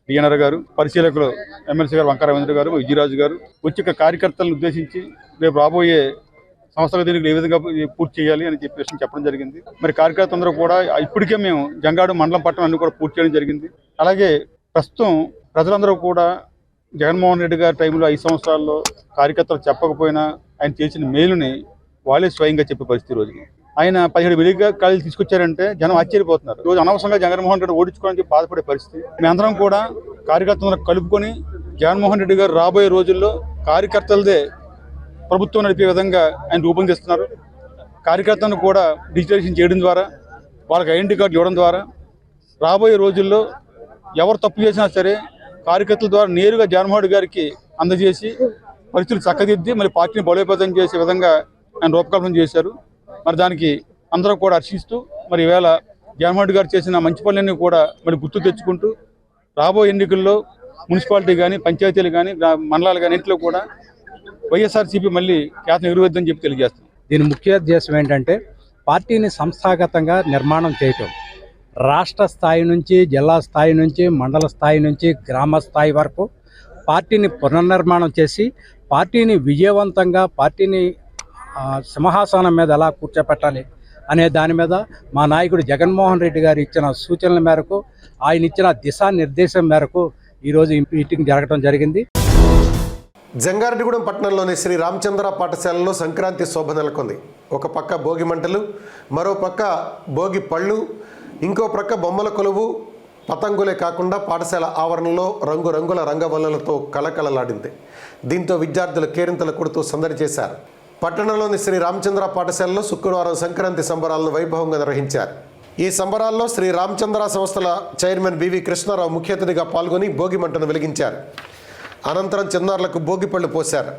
డిఎన్ఆర్ గారు, పరిశీలకులు ఎమ్మెల్సీ గారు వంక రవీంద్ర గారు, విజయరాజు గారు వచ్చి కార్యకర్తలను ఉద్దేశించి రేపు రాబోయే సంస్థల దీనికి ఏ విధంగా పూర్తి చేయాలి అని చెప్పేసి చెప్పడం జరిగింది. మరి కార్యకర్తలందరూ కూడా ఇప్పటికే మేము జంగాడు మండలం పట్టణం అన్ని కూడా పూర్తి చేయడం జరిగింది. అలాగే ప్రస్తుతం ప్రజలందరూ కూడా జగన్మోహన్ రెడ్డి గారి టైంలో 5 సంవత్సరాల్లో కార్యకర్తలు చెప్పకపోయినా ఆయన చేసిన మేలుని వాళ్ళే స్వయంగా చెప్పే పరిస్థితి. రోజు ఆయన 17 విడిగా ఖాళీలు తీసుకొచ్చారంటే జనం ఆశ్చర్యపోతున్నారు. రోజు అనవసరంగా జగన్మోహన్ రెడ్డి ఓడించుకోవడానికి బాధపడే పరిస్థితి. మేమందరం కూడా కార్యకర్తలను కలుపుకొని జగన్మోహన్ రెడ్డి గారు రాబోయే రోజుల్లో కార్యకర్తలదే ప్రభుత్వం నడిపే విధంగా ఆయన రూపొందిస్తున్నారు. కార్యకర్తలను కూడా డిజిటలైజేషన్ చేయడం ద్వారా, వాళ్ళకి ఐడెంటిటీ కార్డు ఇవ్వడం ద్వారా రాబోయే రోజుల్లో ఎవరు తప్పు చేసినా సరే కార్యకర్తల ద్వారా నేరుగా జగన్మోహన్ రెడ్డి గారికి అందజేసి పరిస్థితులు చక్కదిద్ది మరి పార్టీని బలోపేతం చేసే విధంగా ఆయన రూపకల్పన చేశారు. మరి దానికి అందరూ కూడా హర్షిస్తూ మరి ఈవేళ జగన్మోహన్ రెడ్డి గారు చేసిన మంచి పనులన్నీ కూడా మరి గుర్తు తెచ్చుకుంటూ రాబోయే ఎన్నికల్లో మున్సిపాలిటీ కానీ, పంచాయతీలు కానీ, మండలాలు కానీ ఇంట్లో కూడా వైఎస్ఆర్సీపీ మళ్ళీ ఖ్యాతిని ఎగురవద్దని చెప్పి తెలియజేస్తాం. దీని ముఖ్య ఉద్దేశం ఏంటంటే పార్టీని సంస్థాగతంగా నిర్మాణం చేయటం. రాష్ట్ర స్థాయి నుంచి, జిల్లా స్థాయి నుంచి, మండల స్థాయి నుంచి, గ్రామ స్థాయి వరకు పార్టీని పునర్నిర్మాణం చేసి పార్టీని విజయవంతంగా పార్టీని సింహాసనం మీద ఎలా కూర్చోపెట్టాలి అనే దాని మీద మా నాయకుడు జగన్మోహన్ రెడ్డి గారు ఇచ్చిన సూచనల మేరకు, ఆయన ఇచ్చిన దిశానిర్దేశం మేరకు ఈరోజు మీటింగ్ జరగడం జరిగింది. జంగారెడ్డిగూడెం పట్టణంలోని శ్రీ రామచంద్ర పాఠశాలలో సంక్రాంతి శోభ నెలకొంది. ఒక పక్క భోగి మంటలు, మరో పక్క భోగి పళ్ళు, ఇంకో ప్రక్క బొమ్మల కొలువు, పతంగులే కాకుండా పాఠశాల ఆవరణలో రంగురంగుల రంగవల్లులతో కళకళలాడింది. దీంతో విద్యార్థులు కేరింతలు కొడుతూ సందడి చేశారు. పట్టణంలోని శ్రీ రామచంద్ర పాఠశాలలో శుక్రవారం సంక్రాంతి సంబరాలను వైభవంగా నిర్వహించారు. ఈ సంబరాల్లో శ్రీ రామచంద్ర సంస్థల చైర్మన్ బివి కృష్ణారావు ముఖ్య అతిథిగా పాల్గొని భోగి మంటను వెలిగించారు. అనంతరం చిన్నారులకు భోగి పళ్ళు పోశారు.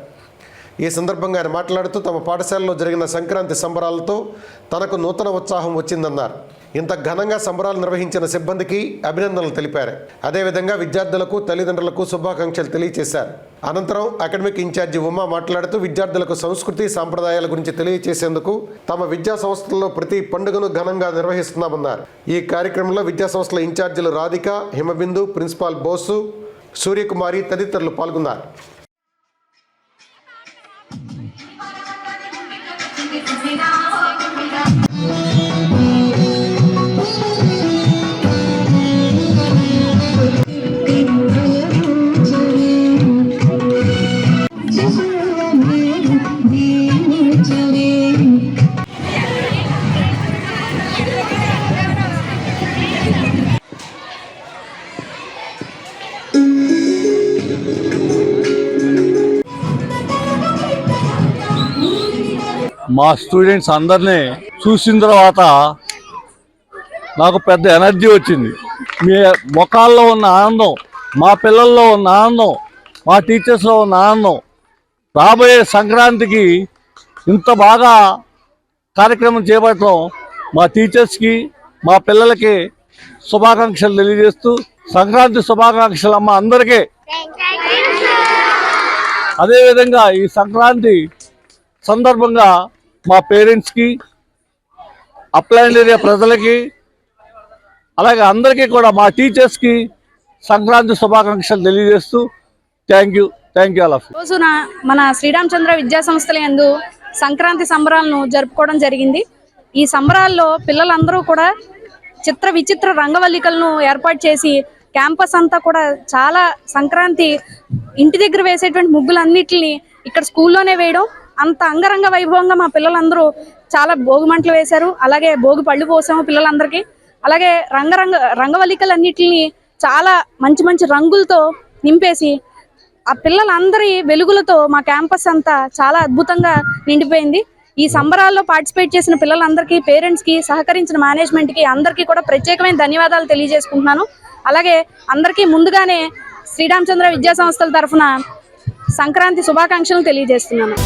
ఈ సందర్భంగా ఆయన మాట్లాడుతూ తమ పాఠశాలలో జరిగిన సంక్రాంతి సంబరాలతో తనకు నూతన ఉత్సాహం వచ్చిందన్నారు. ఇంత ఘనంగా సంబరాలు నిర్వహించిన సిబ్బందికి అభినందనలు తెలిపారు. అదేవిధంగా విద్యార్థులకు, తల్లిదండ్రులకు శుభాకాంక్షలు తెలియజేశారు. అనంతరం అకాడమిక్ ఇన్ఛార్జి ఉమా మాట్లాడుతూ విద్యార్థులకు సంస్కృతి, సాంప్రదాయాల గురించి తెలియజేసేందుకు తమ విద్యా సంస్థల్లో ప్రతి పండుగను ఘనంగా నిర్వహిస్తున్నామన్నారు. ఈ కార్యక్రమంలో విద్యా సంస్థల ఇన్ఛార్జీలు రాధిక, హిమబిందు, ప్రిన్సిపాల్ బోసు, సూర్యకుమారి తదితరులు పాల్గొన్నారు. మా స్టూడెంట్స్ అందరినీ చూసిన తర్వాత నాకు పెద్ద ఎనర్జీ వచ్చింది. మీ ముఖాల్లో ఉన్న ఆనందం, మా పిల్లల్లో ఉన్న ఆనందం, మా టీచర్స్లో ఉన్న ఆనందం, రాబోయే సంక్రాంతికి ఇంత బాగా కార్యక్రమం చేపట్టడం మా టీచర్స్కి మా పిల్లలకి శుభాకాంక్షలు తెలియజేస్తూ సంక్రాంతి శుభాకాంక్షలు అమ్మ అందరికీ. అదేవిధంగా ఈ సంక్రాంతి సందర్భంగా మా పేరెంట్స్కి, అప్లైన్ ఏరియా ప్రజలకి, అలాగే అందరికీ కూడా మా టీచర్స్కి సంక్రాంతి శుభాకాంక్షలు తెలియజేస్తూ thank you all of you. రోజున మన శ్రీరామచంద్ర విద్యా సంస్థల యందు సంక్రాంతి సంబరాలను జరుపుకోవడం జరిగింది. ఈ సంబరాల్లో పిల్లలందరూ కూడా చిత్ర విచిత్ర రంగవల్లికలను ఏర్పాటు చేసి క్యాంపస్ అంతా కూడా చాలా సంక్రాంతి ఇంటి దగ్గర వేసేటువంటి ముగ్గులన్నిటిని ఇక్కడ స్కూల్లోనే వేయడం, అంత అంగరంగ వైభవంగా మా పిల్లలందరూ చాలా భోగి మంటలు వేశారు. అలాగే భోగి పళ్ళు పోసాము పిల్లలందరికీ. అలాగే రంగవల్లికలన్నిటిని చాలా మంచి మంచి రంగులతో నింపేసి ఆ పిల్లలందరి వెలుగులతో మా క్యాంపస్ అంతా చాలా అద్భుతంగా నిండిపోయింది. ఈ సంబరాల్లో పార్టిసిపేట్ చేసిన పిల్లలందరికీ, పేరెంట్స్కి, సహకరించిన మేనేజ్మెంట్కి అందరికీ కూడా ప్రత్యేకమైన ధన్యవాదాలు తెలియజేసుకుంటున్నాను. అలాగే అందరికీ ముందుగానే శ్రీరామచంద్ర విద్యా సంస్థల తరఫున సంక్రాంతి శుభాకాంక్షలు తెలియజేస్తున్నాను.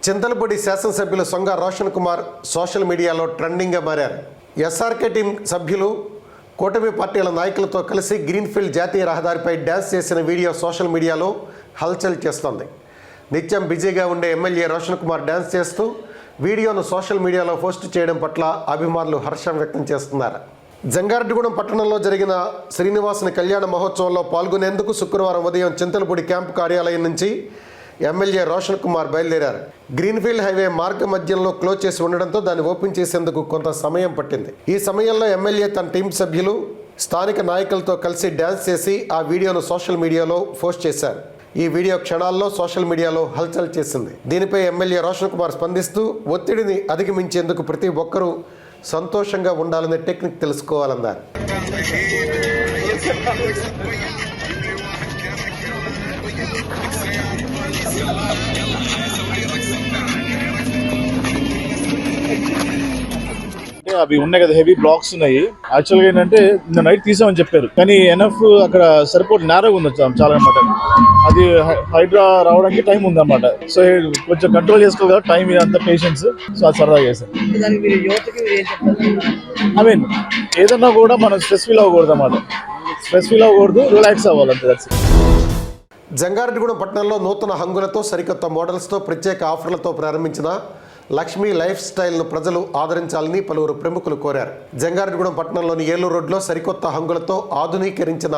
చింతలపూడి శాసనసభ్యులు సొంగ రోషన్ కుమార్ సోషల్ మీడియాలో ట్రెండింగ్గా మారారు. ఎస్ఆర్కే టీం సభ్యులు కూటమి పార్టీల నాయకులతో కలిసి గ్రీన్ఫీల్డ్ జాతీయ రహదారిపై డ్యాన్స్ చేసిన వీడియో సోషల్ మీడియాలో హల్చల్ చేస్తోంది. నిత్యం బిజీగా ఉండే ఎమ్మెల్యే రోషన్ కుమార్ డ్యాన్స్ చేస్తూ వీడియోను సోషల్ మీడియాలో పోస్ట్ చేయడం పట్ల అభిమానులు హర్షం వ్యక్తం చేస్తున్నారు. జంగారెడ్డిగూడెం పట్టణంలో జరిగిన శ్రీనివాసుని కళ్యాణ మహోత్సవంలో పాల్గొనేందుకు శుక్రవారం ఉదయం చింతలపూడి క్యాంపు కార్యాలయం నుంచి ఎమ్మెల్యే రోషన్ కుమార్ బయలుదేరారు. గ్రీన్ఫీల్డ్ హైవే మార్గ మధ్యంలో క్లోజ్ చేసి ఉండడంతో దాన్ని ఓపెన్ చేసేందుకు కొంత సమయం పట్టింది. ఈ సమయంలో ఎమ్మెల్యే తన టీం సభ్యులు స్థానిక నాయకులతో కలిసి డ్యాన్స్ చేసి ఆ వీడియోను సోషల్ మీడియాలో పోస్ట్ చేశారు. ఈ వీడియో క్షణాల్లో సోషల్ మీడియాలో హల్చల్ చేసింది. దీనిపై ఎమ్మెల్యే రోషన్ కుమార్ స్పందిస్తూ ఒత్తిడిని అధిగమించేందుకు ప్రతి ఒక్కరూ సంతోషంగా ఉండాలనే టెక్నిక్ తెలుసుకోవాలన్నారు. అవి ఉన్నాయి కదా, హెవీ బ్లాక్స్ ఉన్నాయి. యాక్చువల్గా ఏంటంటే నైట్ తీసామని చెప్పారు, కానీ ఎనఫ్ అక్కడ సరిపోటు నేరగా ఉంది చాలా అనమాట. అది హైడ్రా రావడానికి టైం ఉందన్నమాట. సో కొంచెం కంట్రోల్ చేసుకోవాలి కదా టైం, అంత పేషెన్స్. సో అది సరదా చేశాను. ఐ మీన్ ఏదన్నా కూడా మనం స్ట్రెస్ ఫీల్ అవ్వకూడదు అన్నమాట. స్ట్రెస్ ఫీల్ అవ్వకూడదు, రిలాక్స్ అవ్వాలంతే. జంగారెడ్డిగూడెం పట్టణంలో నూతన హంగులతో, సరికొత్త మోడల్స్తో, ప్రత్యేక ఆఫర్లతో ప్రారంభించిన లక్ష్మీ లైఫ్ స్టైల్ను ప్రజలు ఆదరించాలని పలువురు ప్రముఖులు కోరారు. జంగారెడ్డిగూడెం పట్టణంలోని ఏలూరు రోడ్లో సరికొత్త హంగులతో ఆధునీకరించిన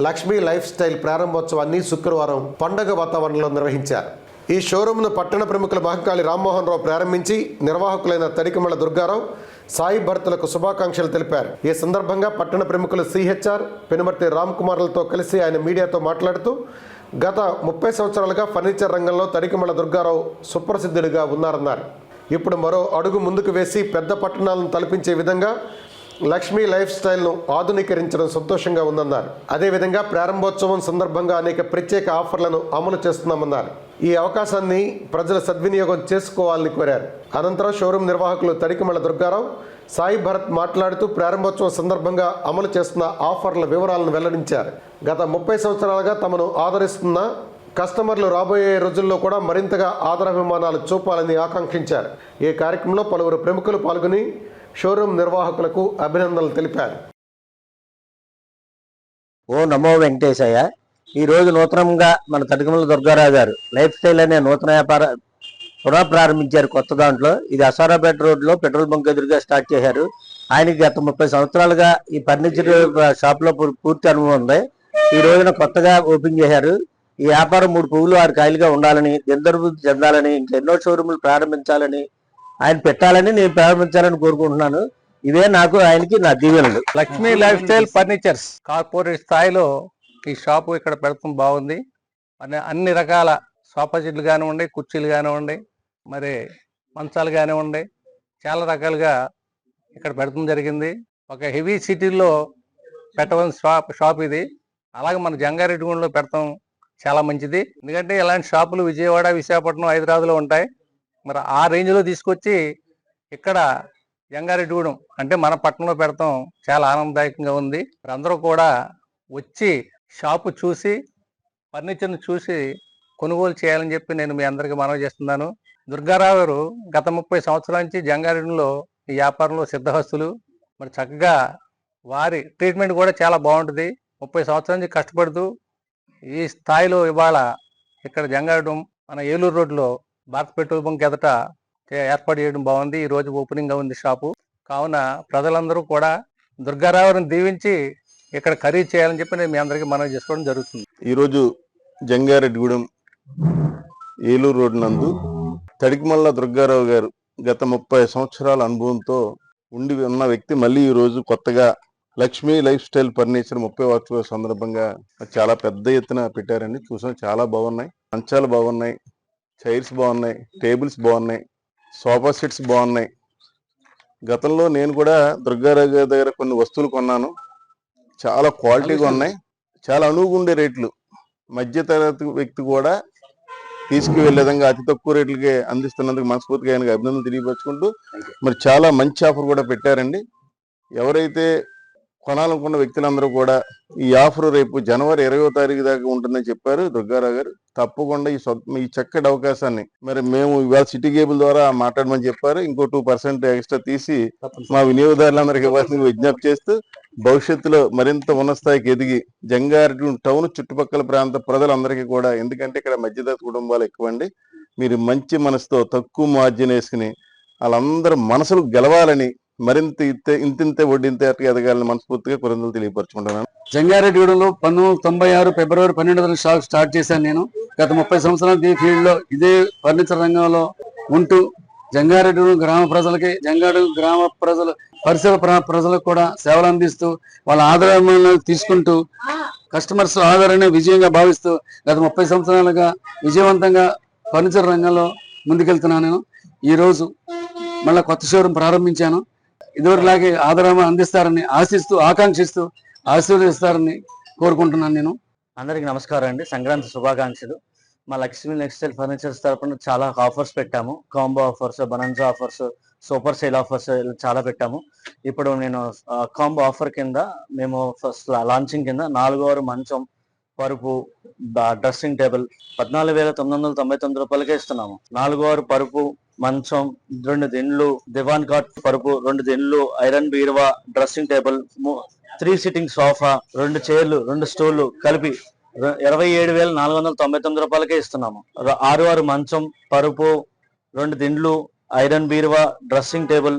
లక్ష్మీ లైఫ్ స్టైల్ ప్రారంభోత్సవాన్ని శుక్రవారం పండగ వాతావరణంలో నిర్వహించారు. ఈ షోరూమ్ను పట్టణ ప్రముఖుల మహంకాళి రామ్మోహన్ రావు ప్రారంభించి నిర్వాహకులైన తడికమల దుర్గారావు, సాయి భర్తలకు శుభాకాంక్షలు తెలిపారు. ఈ సందర్భంగా పట్టణ ప్రముఖులు సిహెచ్ఆర్, పెనుమర్తి రామ్ కుమార్లతో కలిసి ఆయన మీడియాతో మాట్లాడుతూ గత 30 సంవత్సరాలుగా ఫర్నిచర్ రంగంలో తడికమల దుర్గారావు సుప్రసిద్ధుడిగా ఉన్నారన్నారు. ఇప్పుడు మరో అడుగు ముందుకు వేసి పెద్ద పట్టణాలను తలపించే విధంగా లక్ష్మీ లైఫ్ స్టైల్ను ఆధునీకరించడం సంతోషంగా ఉందన్నారు. అదేవిధంగా ప్రారంభోత్సవం సందర్భంగా అనేక ప్రత్యేక ఆఫర్లను అమలు చేస్తున్నామన్నారు. ఈ అవకాశాన్ని ప్రజలు సద్వినియోగం చేసుకోవాలని కోరారు. అనంతరం షోరూమ్ నిర్వాహకులు తడికమల దుర్గారావు, సాయి భరత్ మాట్లాడుతూ ప్రారంభోత్సవం సందర్భంగా అమలు చేస్తున్న ఆఫర్ల వివరాలను వెల్లడించారు. గత 30 సంవత్సరాలుగా తమను ఆదరిస్తున్న కస్టమర్లు రాబోయే రోజుల్లో కూడా మరింతగా ఆదరాభిమానాలు చూపాలని ఆకాంక్షించారు. ఈ కార్యక్రమంలో పలువురు ప్రముఖులు పాల్గొని షోరూమ్ నిర్వాహకులకు అభినందనలు తెలిపారు. ఓ నమో వెంకటేశయ్య. ఈరోజు నూతనంగా మన తడికమల దుర్గారావు గారు లైఫ్ స్టైల్ అనే నూతన వ్యాపార ప్రారంభించారు కొత్త దాంట్లో. ఇది అసారాపేట రోడ్లో పెట్రోల్ బంక్ ఎదురుగా స్టార్ట్ చేశారు. ఆయనకి గత 30 సంవత్సరాలుగా ఈ ఫర్నిచర్ షాప్లో పూర్తి అనుభవం ఉంది. ఈ రోజున కొత్తగా ఓపెన్ చేశారు. ఈ వ్యాపారం 3 పువ్వులు 6 కాయలుగా ఉండాలని, దిందరభివృద్ధి చెందాలని, ఇంకెన్నో షోరూములు ప్రారంభించాలని, ఆయన పెట్టాలని, నేను ప్రారంభించాలని కోరుకుంటున్నాను. ఇవే నాకు ఆయనకి నా దీవెనలు. Lakshmi life style furnitures corporate స్థాయిలో ఈ షాపు ఇక్కడ పెడతాం బాగుంది. అన్ని రకాల సోఫా సెట్లు కానివ్వండి, కుర్చీలు కానివ్వండి, మరి మంచాలు కానివ్వండి, చాలా రకాలుగా ఇక్కడ పెడతాం జరిగింది. ఒక హెవీ సిటీల్లో పెట్టవలసిన షాప్ ఇది. అలాగే మన జంగారెడ్డిగూడెంలో పెడతాం చాలా మంచిది. ఎందుకంటే ఇలాంటి షాపులు విజయవాడ, విశాఖపట్నం, హైదరాబాద్లో ఉంటాయి. మరి ఆ రేంజ్లో తీసుకొచ్చి ఇక్కడ జంగారెడ్డిగూడెం అంటే మన పట్టణంలో పెడతాం చాలా ఆనందదాయకంగా ఉంది. మరి అందరూ కూడా వచ్చి షాపు చూసి ఫర్నిచర్ని చూసి కొనుగోలు చేయాలని చెప్పి నేను మీ అందరికీ మనవి చేస్తున్నాను. దుర్గారావు గారు గత 30 సంవత్సరాల నుంచి జంగారెడ్డిలో ఈ వ్యాపారంలో సిద్ధహస్తులు. మరి చక్కగా వారి ట్రీట్మెంట్ కూడా చాలా బాగుంటుంది. 30 సంవత్సరాల నుంచి కష్టపడుతూ ఈ స్థాయిలో ఇవాళ ఇక్కడ జంగారెడ్డి మన ఏలూరు రోడ్లో భారత్ పెట్రోల్ బంక్ ఎదుట ఏర్పాటు చేయడం బాగుంది. ఈ రోజు ఓపెనింగ్ గా ఉంది షాపు. కావున ప్రజలందరూ కూడా దుర్గారావుని దీవించి ఇక్కడ ఖరీదు చేయాలని చెప్పి నేను మీ అందరికీ మనవి చేసుకోవడం జరుగుతుంది. ఈరోజు జంగారెడ్డిగూడెం ఏలూరు రోడ్ నందు తడికిమల్ల దుర్గారావు గారు గత 30 సంవత్సరాల అనుభవంతో ఉండి ఉన్న వ్యక్తి మళ్ళీ ఈ రోజు కొత్తగా లక్ష్మీ లైఫ్ స్టైల్ ఫర్నిచర్ 30 వార్షికోత్సవ సందర్భంగా చాలా పెద్ద ఎత్తున పెట్టారండి. చూసాం, చాలా బాగున్నాయి. మంచాలు బాగున్నాయి, చైర్స్ బాగున్నాయి, టేబుల్స్ బాగున్నాయి, సోఫా సెట్స్ బాగున్నాయి. గతంలో నేను కూడా దుర్గారావు గారి దగ్గర కొన్ని వస్తువులు కొన్నాను. చాలా క్వాలిటీగా ఉన్నాయి, చాలా అనువుగా ఉండే రేట్లు. మధ్యతరగతి వ్యక్తి కూడా తీసుకువెళ్ళే విధంగా అతి తక్కువ రేట్లకే అందిస్తున్నందుకు మనస్ఫూర్తిగా ఆయనకు అభినందనలు తెలియపరుచుకుంటూ మరి చాలా మంచి ఆఫర్ కూడా పెట్టారండి. ఎవరైతే కొనాలనుకున్న వ్యక్తులందరూ కూడా ఈ ఆఫర్ రేపు జనవరి 20వ తారీఖు దాకా ఉంటుందని చెప్పారు దుర్గారావు గారు. తప్పకుండా ఈ చక్కటి అవకాశాన్ని మరి మేము ఇవాళ సిటీ కేబుల్ ద్వారా మాట్లాడమని చెప్పారు. ఇంకో 2% ఎక్స్ట్రా తీసి మా వినియోగదారులందరికీ ఇవ్వాల్సింది విజ్ఞప్తి చేస్తూ భవిష్యత్తులో మరింత ఉన్నత స్థాయికి ఎదిగి జంగారెడ్డి టౌన్ చుట్టుపక్కల ప్రాంత ప్రజలందరికీ కూడా, ఎందుకంటే ఇక్కడ మధ్యతరగతి కుటుంబాలు ఎక్కువండి, మీరు మంచి మనసుతో తక్కువ మార్జిన్ వేసుకుని వాళ్ళందరూ మనసులు గెలవాలని మరింత ఇంతింతే వడ్డింతే ఎదగాలని మనస్ఫూర్తిగా కొరందలు తెలియపరచుకుంటున్నాను. జంగారెడ్డిగూడెంలో 1996 ఫిబ్రవరి 12న షాప్ స్టార్ట్ చేశాను నేను. గత 30 సంవత్సరాలు ఈ ఫీల్డ్ లో ఇదే ఫర్నిచర్ రంగంలో ఉంటూ జంగారెడ్డిగూడెం గ్రామ ప్రజలకి, జంగారెడ్డి గ్రామ ప్రజలు పరిసర ప్రజలకు కూడా సేవలు అందిస్తూ వాళ్ళ ఆదరణ తీసుకుంటూ కస్టమర్స్ ఆదరణ విజయంగా భావిస్తూ గత 30 సంవత్సరాలుగా విజయవంతంగా ఫర్నిచర్ రంగంలో ముందుకెళ్తున్నాను నేను. ఈ రోజు మళ్ళీ కొత్త షోరూమ్ ప్రారంభించాను. ఇదివరలాగే ఆదరణ అందిస్తారని ఆశిస్తూ, ఆకాంక్షిస్తూ ఆశీర్వదిస్తారని కోరుకుంటున్నాను నేను. అందరికి నమస్కారం అండి. సంక్రాంతి శుభాకాంక్షలు. మా లక్ష్మీ లైఫ్స్టైల్ ఫర్నిచర్స్ తరపున చాలా ఆఫర్స్ పెట్టాము. Combo offers, bonanza offers, super sale offers చాలా పెట్టాము. ఇప్పుడు నేను కాంబో ఆఫర్ కింద మేము ఫస్ట్ లాంచింగ్ కింద 4వ మంచం, పరుపు, డ్రెస్సింగ్ టేబుల్ 14,999 రూపాయలకే ఇస్తున్నాము. 4వ పరుపు, మంచం, 2 దిండ్లు, దివాన్ కాట్ పరుపు, 2 దిండ్లు, ఐరన్ బీరువా, డ్రెస్సింగ్ టేబుల్, 3 సిట్టింగ్ సోఫా, 2 చైర్లు, 2 స్టూళ్లు కలిపి 27,499 రూపాయలకే ఇస్తున్నాము. 6వ మంచం, పరుపు, 2 దిండ్లు, ఐరన్ బీరువా, dressing table,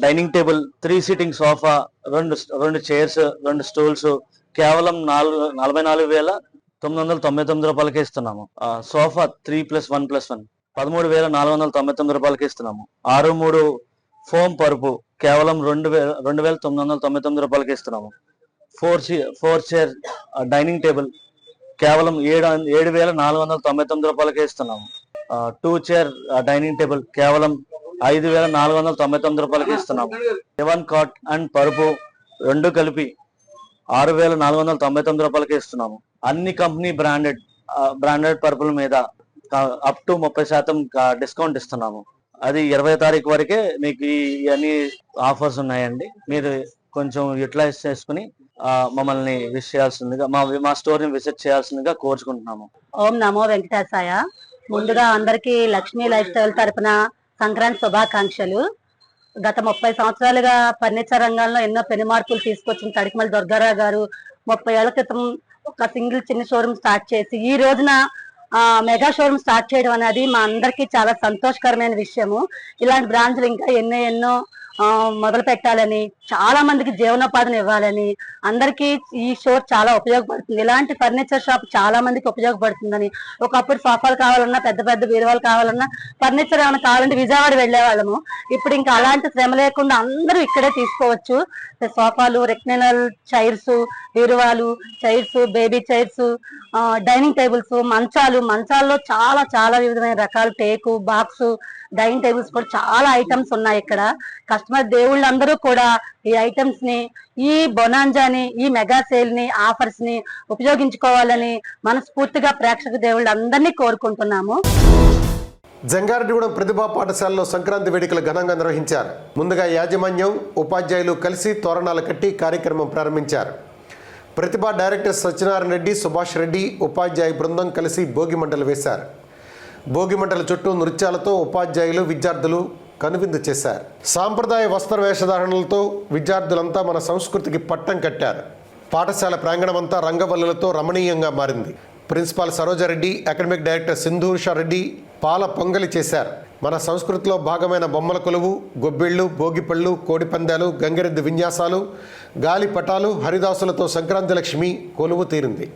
dining table, 3 sitting sofa, 2 chairs, 2 stools కేవలం 44,999 రూపాయలకే ఇస్తున్నాము. సోఫా 3+1+1 13,499 రూపాయలకి ఇస్తున్నాము. 6-3 ఫోమ్ పరుపు కేవలం 2,999 రూపాయలకి ఇస్తున్నాము. 4 చైర్ డైనింగ్ టేబుల్ కేవలం 7,499 రూపాయలకి ఇస్తున్నాము. 2 చైర్ డైనింగ్ టేబుల్ కేవలం 5,499 రూపాయలకి ఇస్తున్నాము. దివాన్ కాట్ అండ్ పరుపు 2 కలిపి 6,499 రూపాయలకి ఇస్తున్నాము. అన్ని కంపెనీ బ్రాండెడ్ పరుపుల మీద అప్ టు 30% డిస్కౌంట్ ఇస్తున్నాము. అది 20వ తారీఖు వరకే మీకు ఇవన్నీ ఆఫర్స్ ఉన్నాయండి. మీరు కొంచెం యూటిలైజ్ చేసుకుని మమ్మల్ని విష్ చేయాల్సిందిగా, మా స్టోర్ ని విజిట్ చేయాల్సిందిగా కోరుకుంటున్నాము. ఓం నమో వెంకటేశాయ. ముందుగా అందరికీ లక్ష్మీ లైఫ్ స్టైల్ తరపున సంక్రాంతి శుభాకాంక్షలు. గత 30 సంవత్సరాలుగా ఫర్నిచర్ రంగంలో ఎన్నో పెనుమార్పులు తీసుకొచ్చిన తడికిమల్ల దుర్గారావు గారు 30 ఏళ్ల క్రితం ఒక సింగిల్ చిన్న షోరూమ్ స్టార్ట్ చేసి ఈ రోజున మెగా షోరూమ్ స్టార్ట్ చేయడం అనేది మా అందరికీ చాలా సంతోషకరమైన విషయము. ఇలాంటి బ్రాంచ్లు ఇంకా ఎన్నో మొదలు పెట్టాలని, చాలా మందికి జీవనోపాధిని ఇవ్వాలని, అందరికీ ఈ షోర్ చాలా ఉపయోగపడుతుంది. ఇలాంటి ఫర్నిచర్ షాప్ చాలా మందికి ఉపయోగపడుతుందని. ఒకప్పుడు సోఫాలు కావాలన్నా, పెద్ద పెద్ద బీరువాలు కావాలన్నా, ఫర్నిచర్ ఏమైనా కావాలంటే విజయవాడ వెళ్ళేవాళ్ళము. ఇప్పుడు ఇంకా అలాంటి శ్రమ లేకుండా అందరూ ఇక్కడే తీసుకోవచ్చు. సోఫాలు, రెక్టైనల్ చైర్స్, బీరువాలు, chairs, baby chairs, dining tables, మంచాల్లో చాలా వివిధమైన రకాల టేకు, బాక్స్, డైనింగ్ టేబుల్స్ కూడా చాలా ఐటమ్స్ ఉన్నాయి ఇక్కడ. కస్టమర్ దేవుళ్ళందరూ కూడా ఈ ఐటమ్స్ ని, ఈ బొనాంజాని, ఈ మెగా సేల్ ని, ఆఫర్స్ ని ఉపయోగించుకోవాలని మనస్ఫూర్తిగా ప్రేక్షక దేవుళ్ళందరినీ కోరుకుంటున్నాము. జంగారెడ్డిగూడెం ప్రతిభా పాఠశాలలో సంక్రాంతి వేడుకలు ఘనంగా నిర్వహించారు. ముందుగా యాజమాన్యం, ఉపాధ్యాయులు కలిసి తోరణాలు కట్టి కార్యక్రమం ప్రారంభించారు. ప్రతిభా డైరెక్టర్ సత్యనారాయణ రెడ్డి, సుభాష్ రెడ్డి, ఉపాధ్యాయ బృందం కలిసి భోగి మంటలు వేశారు. భోగి మంటల చుట్టూ నృత్యాలతో ఉపాధ్యాయులు, విద్యార్థులు కనువిందు చేశారు. సాంప్రదాయ వస్త్ర వేషధారణలతో విద్యార్థులంతా మన సంస్కృతికి పట్టం కట్టారు. పాఠశాల ప్రాంగణమంతా రంగవల్లులతో రమణీయంగా మారింది. ప్రిన్సిపాల్ సరోజారెడ్డి, అకాడమిక్ డైరెక్టర్ సింధూషారెడ్డి పాల పొంగలి చేశారు. మన సంస్కృతిలో భాగమైన బొమ్మల కొలువు, గొబ్బిళ్ళు, భోగిపళ్ళు, కోడిపందాలు, గంగిరెద్దు విన్యాసాలు, గాలిపటాలు, హరిదాసులతో సంక్రాంతి లక్ష్మి కొలువు తీరింది.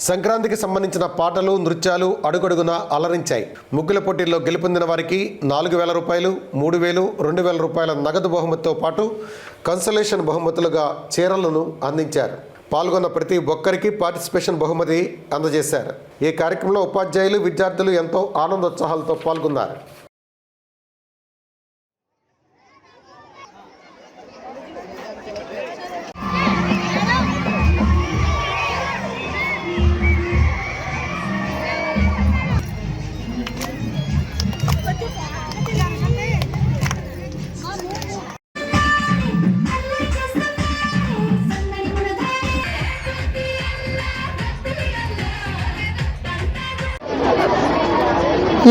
సంక్రాంతికి సంబంధించిన పాటలు, నృత్యాలు అడుగడుగునా అలరించాయి. ముగ్గుల పోటీల్లో గెలుపొందిన వారికి 4,000 రూపాయలు, 3,000, 2,000 రూపాయల నగదు బహుమతితో పాటు కన్సలేషన్ బహుమతులుగా చీరలను అందించారు. పాల్గొన్న ప్రతి ఒక్కరికి పార్టిసిపేషన్ బహుమతి అందజేశారు. ఈ కార్యక్రమంలో ఉపాధ్యాయులు, విద్యార్థులు ఎంతో ఆనందోత్సాహాలతో పాల్గొన్నారు.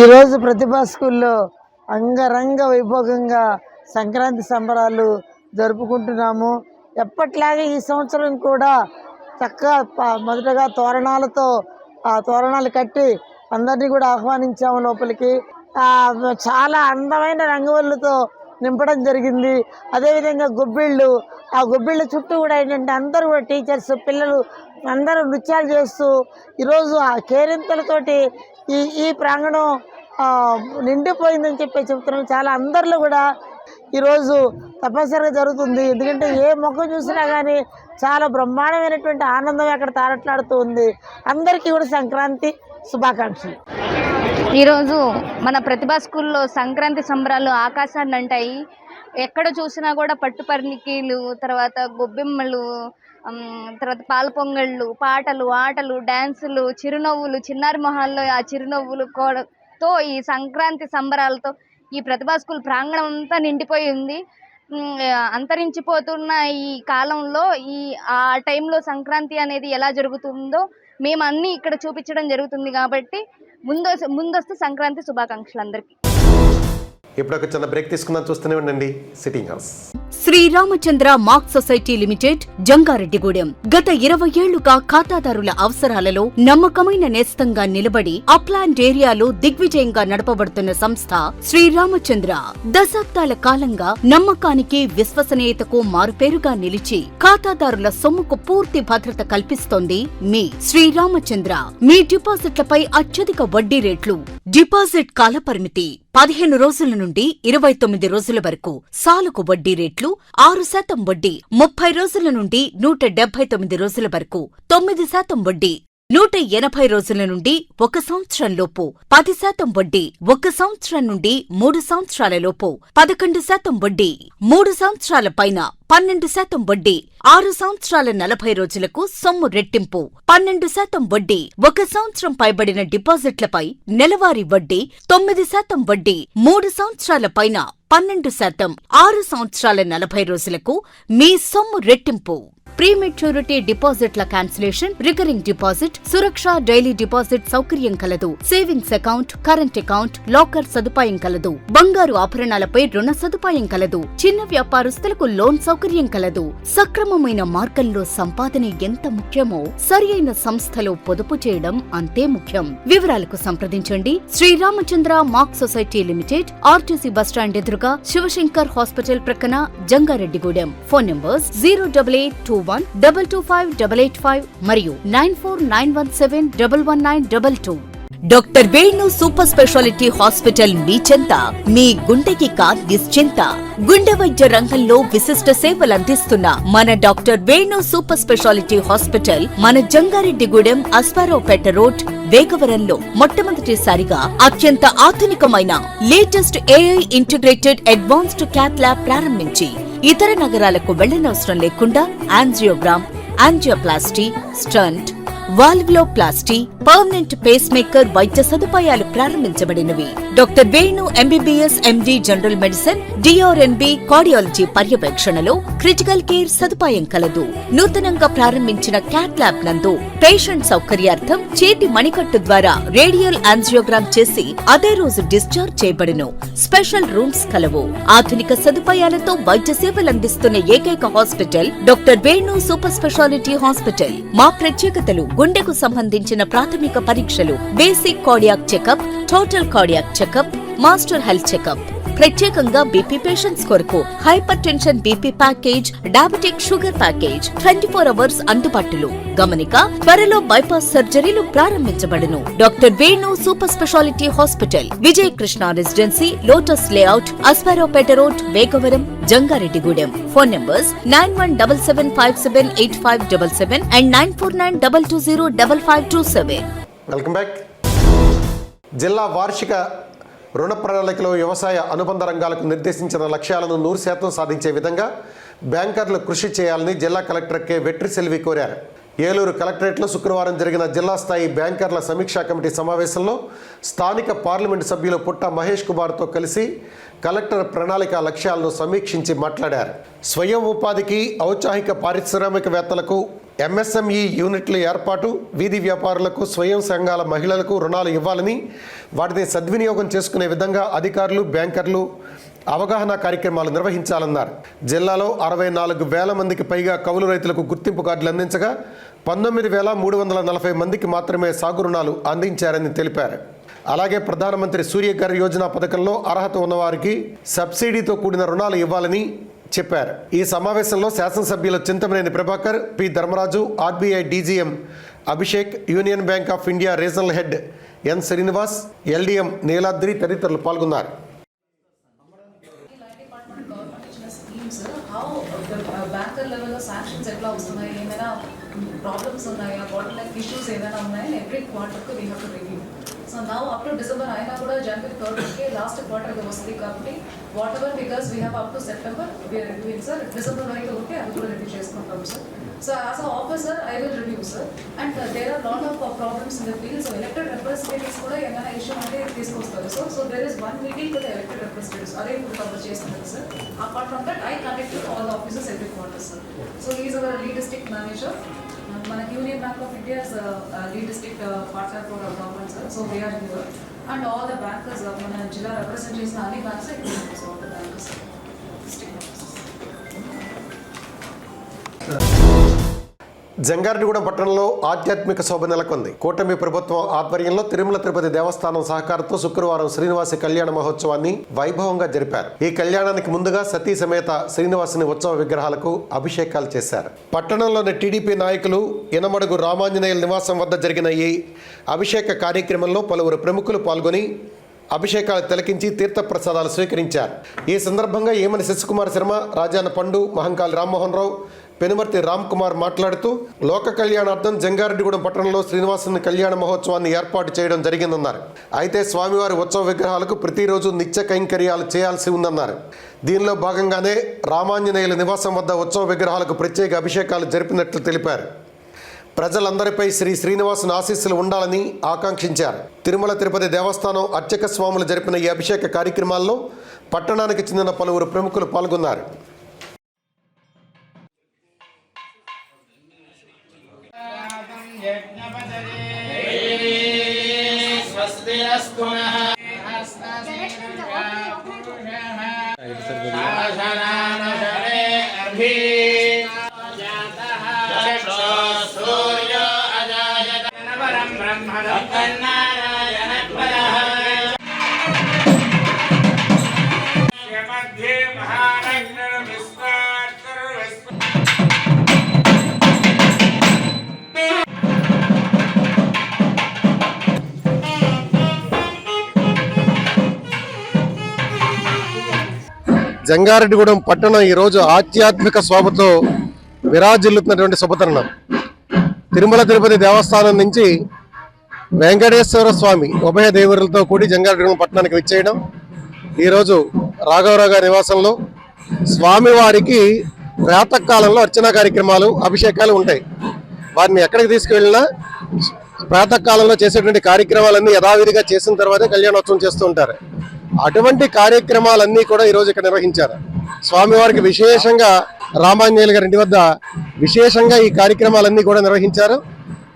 ఈరోజు ప్రతిభా స్కూల్లో అంగరంగ వైభోగంగా సంక్రాంతి సంబరాలు జరుపుకుంటున్నాము. ఎప్పట్లాగే ఈ సంవత్సరం కూడా చక్కగా మొదటగా తోరణాలతో తోరణాలు కట్టి అందరినీ కూడా ఆహ్వానించాము లోపలికి. చాలా అందమైన రంగువల్లుతో నింపడం జరిగింది. అదేవిధంగా గొబ్బిళ్ళు, ఆ గొబ్బిళ్ళ చుట్టూ కూడా ఏంటంటే అందరూ కూడా టీచర్స్, పిల్లలు అందరూ నృత్యాలు చేస్తూ ఈరోజు ఆ కేరింతలతోటి ఈ ప్రాంగణం నిండిపోయిందని చెప్తున్నాం. చాలా అందరిలో కూడా ఈరోజు తప్పనిసరిగా జరుగుతుంది. ఎందుకంటే ఏ మొక్క చూసినా కానీ చాలా బ్రహ్మాండమైనటువంటి ఆనందం అక్కడ తారట్లాడుతూ ఉంది. అందరికీ కూడా సంక్రాంతి శుభాకాంక్షలు. ఈరోజు మన ప్రతిభా స్కూల్లో సంక్రాంతి సంబరాలు ఆకాశాన్ని అంటాయి. ఎక్కడ చూసినా కూడా పట్టు పరిణికీలు, తర్వాత గొబ్బెమ్మలు, తర్వాత పాల పొంగళ్ళు, పాటలు, ఆటలు, డ్యాన్సులు, చిరునవ్వులు, చిన్నారి మొహాల్లో ఆ చిరునవ్వులతో ఈ సంక్రాంతి సంబరాలతో ఈ ప్రతిభా స్కూల్ ప్రాంగణం అంతా నిండిపోయి ఉంది. అంతరించిపోతున్న ఈ కాలంలో ఆ టైంలో సంక్రాంతి అనేది ఎలా జరుగుతుందో మేము అన్నీ ఇక్కడ చూపించడం జరుగుతుంది. కాబట్టి ముందస్తు సంక్రాంతి శుభాకాంక్షలు అందరికీ. ఇప్పుడు ఒక చిన్న బ్రేక్ తీసుకుందాం. చూస్తూనే ఉండండి sitting house. Sriramachandra mark society limited, Jangareddygudem. గత 20 ఏళ్లుగా ఖాతాదారుల అవసరాలలో నమ్మకమైన నేస్తంగా నిలబడి అప్లాండ్ ఏరియాలో దిగ్విజయంగా నడపబడుతున్న సంస్థ శ్రీరామచంద్ర. దశాబ్దాల కాలంగా నమ్మకానికి, విశ్వసనీయతకు మారుపేరుగా నిలిచి ఖాతాదారుల సొమ్ముకు పూర్తి భద్రత కల్పిస్తోంది మీ శ్రీరామచంద్ర. మీ డిపాజిట్లపై అత్యధిక వడ్డీ రేట్లు, డిపాజిట్ కాలపరిమితి 15 రోజుల నుండి 29 రోజుల వరకు, సాలుకు వడ్డీ రేట్లు 6% వడ్డీ, 30 రోజుల నుండి 179 రోజుల వరకు 9% వడ్డీ, 180 రోజుల నుండి 1 సంవత్సరం లోపు 10% వడ్డీ, 1 సంవత్సరం నుండి 3 సంవత్సరాల లోపు 11% వడ్డీ, 3 సంవత్సరాల పైన 12% వడ్డీ, 6 సంవత్సరాల 40 రోజులకు సొమ్ము రెట్టింపు 12% వడ్డీ, 1 సంవత్సరం పైబడిన డిపాజిట్లపై నెలవారీ వడ్డీ 9% వడ్డీ, 3 సంవత్సరాల పైన 12%, 6 సంవత్సరాల 40 రోజులకు మీ సొమ్ము రెట్టింపు. ప్రీమెచ్యూరిటీ డిపాజిట్ల క్యాన్సిలేషన్, రికరింగ్ డిపాజిట్, సురక్ష డైలీ డిపాజిట్ సౌకర్యం కలదు. Savings account, current account, locker సదుపాయం కలదు. బంగారు ఆభరణాలపై రుణ సదుపాయం కలదు. చిన్న వ్యాపారస్తులకు లోన్ సౌకర్యం కలదు. సక్రమమైన మార్గంలో సంపాదన ఎంత ముఖ్యమో సరియైన సంస్థలో పొదుపు చేయడం అంతే ముఖ్యం. వివరాలకు సంప్రదించండి. Sriramachandra mark society limited, RTC bus stand ఎదురుగా, శివశంకర్ హాస్పిటల్ ప్రక్కన, జంగారెడ్డిగూడెం. ఫోన్ నంబర్స్ 08821225885 మరియు 9491711922. Doctor Venu super speciality hospital మీ చెంత. మీ గుండెకి నిశ్చింత. గుండె వైద్య రంగంలో విశిష్ట సేవలందిస్తున్న మన doctor Venu super speciality hospital మన జంగారెడ్డిగూడెం, అస్పారావుపేట రోడ్, వేగవరంలో మొట్టమొదటిసారిగా అత్యంత ఆధునికమైన latest AI integrated advanced cath lab ప్రారంభించి ఇతర నగరాలకు వెళ్లనవసరం లేకుండా angiogram, angioplasty, stent, valvuloplasty, permanent pacemaker వైద్య సదుపాయాలు ప్రారంభించబడినవి. Doctor Venu MBBS MD general medicine DRNB cardiology పర్యవేక్షణలో క్రిటికల్ కేర్ సదుపాయం కలదు. నూతనంగా ప్రారంభించిన క్యాట్ ల్యాబ్ నందు పేషెంట్ సౌకర్యార్థం చేతి మణికట్టు ద్వారా రేడియల్ యాంజియోగ్రామ్ చేసి అదే రోజు డిశ్చార్జ్ చేయబడును. స్పెషల్ రూమ్స్ కలవు. ఆధునిక సదుపాయాలతో వైద్య సేవలు అందిస్తున్న ఏకైక hospital doctor Venu super speciality hospital. మా ప్రత్యేకతలు: గుండెకు సంబంధించిన ప్రాథమిక పరీక్షలు, basic cardiac checkup, total cardiac checkup, master health checkup. ప్రత్యేకంగా బీపీ పేషెంట్స్ కొరకు hypertension BP package, diabetic sugar package 24 hours అందుబాటులో. గమనిక: త్వరలో బైపాస్ సర్జరీలు ప్రారంభించబడును. Doctor Venu super speciality hospital, Vijaya Krishna residency, lotus layout, Aswaraopeta road, Vegavaram, Jangareddygudem. Phone numbers 9177578577 and 9492205527. Welcome back. జిల్లా వార్షిక రుణ ప్రణాళికలో వ్యవసాయ అనుబంధ రంగాలకు నిర్దేశించిన లక్ష్యాలను 100% సాధించే విధంగా బ్యాంకర్లు కృషి చేయాలని జిల్లా కలెక్టర్ కె వెట్రిసెల్వి కోరారు. ఏలూరు కలెక్టరేట్లో శుక్రవారం జరిగిన జిల్లా స్థాయి బ్యాంకర్ల సమీక్షా కమిటీ సమావేశంలో స్థానిక పార్లమెంటు సభ్యులు పుట్ట మహేష్ కుమార్తో కలిసి కలెక్టర్ ప్రణాళిక లక్ష్యాలను సమీక్షించి మాట్లాడారు. స్వయం ఉపాధికి, ఔత్సాహిక పారిశ్రామికవేత్తలకు ఎంఎస్ఎంఈ యూనిట్ల ఏర్పాటు, వీధి వ్యాపారులకు, స్వయం సంఘాల మహిళలకు రుణాలు ఇవ్వాలని, వాటిని సద్వినియోగం చేసుకునే విధంగా అధికారులు, బ్యాంకర్లు అవగాహన కార్యక్రమాలు నిర్వహించాలన్నారు. జిల్లాలో 64,000 మందికి పైగా కౌలు రైతులకు గుర్తింపు కార్డులు అందించగా 19,340 మందికి మాత్రమే సాగు రుణాలు అందించారని తెలిపారు. అలాగే ప్రధానమంత్రి సూర్యఘర్ యోజన పథకంలో అర్హత ఉన్నవారికి సబ్సిడీతో కూడిన రుణాలు ఇవ్వాలని చెప్పారు. ఈ సమావేశంలో శాసనసభ్యులు Chintamaneni Prabhakar, P Dharmaraju, RBI DGM Abhishek, Union Bank of India regional head N Srinivas, LDM Niladri తదితరులు పాల్గొన్నారు. బ్యాంకర్ లెవెల్లో శాంక్షన్స్ ఎట్లా వస్తున్నాయి, ఏమైనా ప్రాబ్లమ్స్ ఉన్నాయా, బాటిల్ నెక్ ఇష్యూస్ ఏమైనా ఉన్నాయని ఎవ్రీ క్వార్టర్కి we have to review. So now up to December అయినా కూడా జనవరి 3rd లాస్ట్ క్వార్టర్కి వస్తుంది కాబట్టి whatever figures we have up to September we are reviewing sir. December వరకు ఉంటే అది కూడా రివ్యూ చేసుకుంటాం sir. So as an officer, I will review, sir. And there are lot of problems in the field. So elected representatives kuda emana issue ante teesukostaru. So there is one meeting to the elected representatives. Are able to cover chestunnadu, sir. Apart from that, I contact with all the officers every quarter, sir. So he is our lead district manager. Mana Union Bank of India is lead district partner for our government, sir. So we are here. And all the bankers, mana Jilla representatives na ani banks so all the bankers, district officers. Jangareddygudem పట్టణంలో ఆధ్యాత్మిక శోభ నెలకొంది. కూటమి ప్రభుత్వం ఆధ్వర్యంలో తిరుమల తిరుపతి దేవస్థానం సహకారంతో శుక్రవారం శ్రీనివాస కళ్యాణ మహోత్సవాన్ని వైభవంగా జరిపారు. ఈ కళ్యాణానికి ముందుగా సతీ సమేత శ్రీనివాసుని ఉత్సవ విగ్రహాలకు అభిషేకాలు చేశారు. పట్టణంలోని టీడీపీ నాయకులు ఇనమడుగు రామాంజనేయుల నివాసం వద్ద జరిగిన ఈ అభిషేక కార్యక్రమంలో పలువురు ప్రముఖులు పాల్గొని అభిషేకాలు తిలకించి తీర్థప్రసాదాలు స్వీకరించారు. ఈ సందర్భంగా ఏమని శశికుమార్ శర్మ, రాజాన పండు, మహంకాళి రామ్మోహన్ రావు, పెనుమర్తి రామ్ కుమార్ మాట్లాడుతూ లోక కళ్యాణార్థం జంగారెడ్డిగూడెం పట్టణంలో శ్రీనివాసుని కళ్యాణ మహోత్సవాన్ని ఏర్పాటు చేయడం జరిగిందన్నారు. అయితే స్వామివారి ఉత్సవ విగ్రహాలకు ప్రతిరోజు నిత్య కైంకర్యాలు చేయాల్సి ఉందన్నారు. దీనిలో భాగంగానే రామాంజనేయుల నివాసం వద్ద ఉత్సవ విగ్రహాలకు ప్రత్యేక అభిషేకాలు జరిపినట్లు తెలిపారు. ప్రజలందరిపై శ్రీ శ్రీనివాసుని ఆశీస్సులు ఉండాలని ఆకాంక్షించారు. తిరుమల తిరుపతి దేవస్థానం అర్చక స్వాములు జరిపిన ఈ అభిషేక కార్యక్రమాల్లో పట్టణానికి చెందిన పలువురు ప్రముఖులు పాల్గొన్నారు. జంగారెడ్డిగూడెం పట్టణం ఈరోజు ఆధ్యాత్మిక శోభతో విరాజిల్లుతున్నటువంటి శుభతరుణం. తిరుమల తిరుపతి దేవస్థానం నుంచి వెంకటేశ్వర స్వామి ఉభయ దేవురులతో కూడి జంగారెడ్డిగూడెం పట్టణానికి విచ్చేయడం, ఈరోజు రాఘవరావు గారి నివాసంలో స్వామివారికి ప్రాతకాలంలో అర్చనా కార్యక్రమాలు, అభిషేకాలు ఉంటాయి. వారిని ఎక్కడికి తీసుకువెళ్ళినా ప్రాతకాలంలో చేసేటువంటి కార్యక్రమాలన్నీ యథావిధిగా చేసిన తర్వాతే కళ్యాణోత్సవం చేస్తూ ఉంటారు. అటువంటి కార్యక్రమాలన్నీ కూడా ఈరోజు ఇక్కడ నిర్వహించారు. స్వామివారికి విశేషంగా రామాంజనేయులు గారి ఇంటి వద్ద విశేషంగా ఈ కార్యక్రమాలన్నీ కూడా నిర్వహించారు.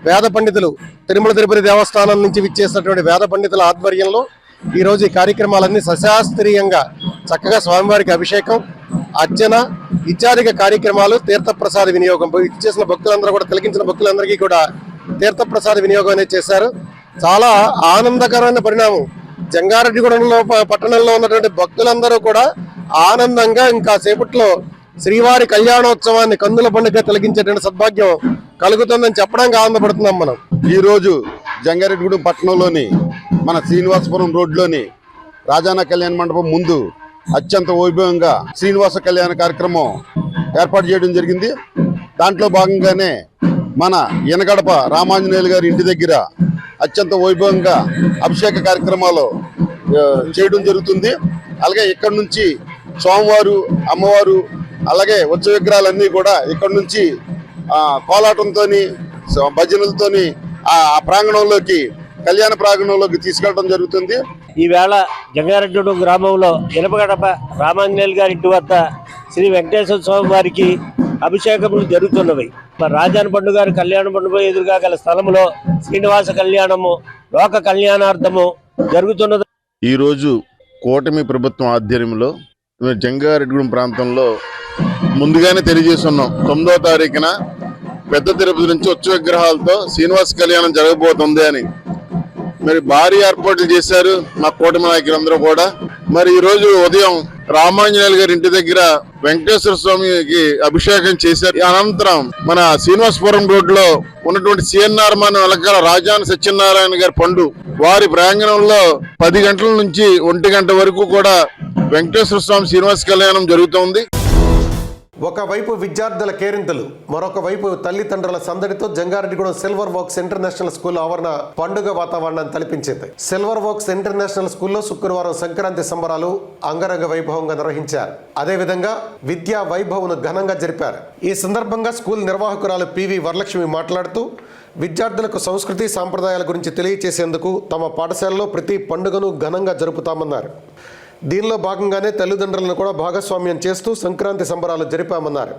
వేద పండితులు తిరుమల తిరుపతి దేవస్థానం నుంచి విచ్చేసినటువంటి వేద పండితుల ఆధ్వర్యంలో ఈరోజు ఈ కార్యక్రమాలన్నీ సశాస్త్రీయంగా చక్కగా స్వామివారికి అభిషేకం, అర్చన ఇత్యాది కార్యక్రమాలు, తీర్థప్రసాద వినియోగం ఇచ్చేసిన భక్తులందరూ కూడా తిలకించిన భక్తులందరికీ కూడా తీర్థప్రసాద వినియోగం అనేది చేశారు. చాలా ఆనందకరమైన పరిణామం. జంగారెడ్డిగూడెంలో పట్టణంలో ఉన్నటువంటి భక్తులందరూ కూడా ఆనందంగా ఇంకా సేపట్లో శ్రీవారి కళ్యాణోత్సవాన్ని కందుల పండుగ తిలకించేటువంటి సద్భాగ్యం కలుగుతుందని చెప్పడానికి ఆనందపడుతున్నాం మనం. ఈ రోజు జంగారెడ్డిగూడెం పట్టణంలోని మన శ్రీనివాసపురం రోడ్లోని రాజానా కళ్యాణ మండపం ముందు అత్యంత వైభవంగా శ్రీనివాస కళ్యాణ కార్యక్రమం ఏర్పాటు చేయడం జరిగింది. దాంట్లో భాగంగానే మన ఎనగడప రామాంజనేయులు గారి ఇంటి దగ్గర అత్యంత వైభవంగా అభిషేక కార్యక్రమాలు చేయడం జరుగుతుంది. అలాగే ఇక్కడ నుంచి స్వామివారు, అమ్మవారు, అలాగే ఉత్సవ విగ్రహాలన్నీ కూడా ఇక్కడ నుంచి కోలాటంతో భజనలతోని ఆ ప్రాంగణంలోకి కళ్యాణ ప్రాంగణంలోకి తీసుకెళ్ళడం జరుగుతుంది. ఈవేళ జంగారెడ్డిగూడెం గ్రామంలో ఎనపగడప రామాంజనేయులు గారి ఇంటి వద్ద శ్రీ వెంకటేశ్వర స్వామి వారికి అభిషేకములు జరుగుతున్నవి. రాజాన పండు గారి కళ్యాణ మండపం ఎదురుగా గల స్థలంలో శ్రీనివాస కళ్యాణము లోక కళ్యాణార్థము జరుగుతున్నది. ఈరోజు కూటమి ప్రభుత్వం ఆధ్వర్యంలో జంగారెడ్డిగూడెం ప్రాంతంలో ముందుగానే తెలియజేస్తున్నాం. 9వ తారీఖున పెద్ద తిరుపతి నుంచి ఉత్సవ విగ్రహాలతో శ్రీనివాస కళ్యాణం జరగబోతుంది అని మరి భారీ ఏర్పాట్లు చేశారు మా కూటమి నాయకులందరూ కూడా. మరి ఈ రోజు ఉదయం రామాంజనేయులు గారి ఇంటి దగ్గర వెంకటేశ్వర స్వామికి అభిషేకం చేశారు. అనంతరం మన శ్రీనివాసపురం రోడ్ లో ఉన్నటువంటి సిఎన్ఆర్ మన వెలకల రాజాన సత్యనారాయణ గారి పండు వారి ప్రాంగణంలో 10 గంటల నుంచి 1 గంట వరకు కూడా వెంకటేశ్వర స్వామి శ్రీనివాస కళ్యాణం జరుగుతోంది. ఒకవైపు విద్యార్థుల కేరింతలు, మరొక వైపు తల్లిదండ్రుల సందడితో Jangareddygudem silver works international school ఆవరణ పండుగ వాతావరణాన్ని తలపించింది. సిల్వర్ వర్క్స్ ఇంటర్నేషనల్ స్కూల్లో శుక్రవారం సంక్రాంతి సంబరాలు అంగరంగ వైభవంగా నిర్వహించారు. అదేవిధంగా విద్యా వైభవ్ను ఘనంగా జరిపారు. ఈ సందర్భంగా స్కూల్ నిర్వాహకురాలు పివి వరలక్ష్మి మాట్లాడుతూ విద్యార్థులకు సంస్కృతి సాంప్రదాయాల గురించి తెలియచేసేందుకు తమ పాఠశాలలో ప్రతి పండుగను ఘనంగా జరుపుతామన్నారు. దీనిలో భాగంగానే తల్లిదండ్రులను కూడా భాగస్వామ్యం చేస్తూ సంక్రాంతి సంబరాలు జరిపామన్నారు.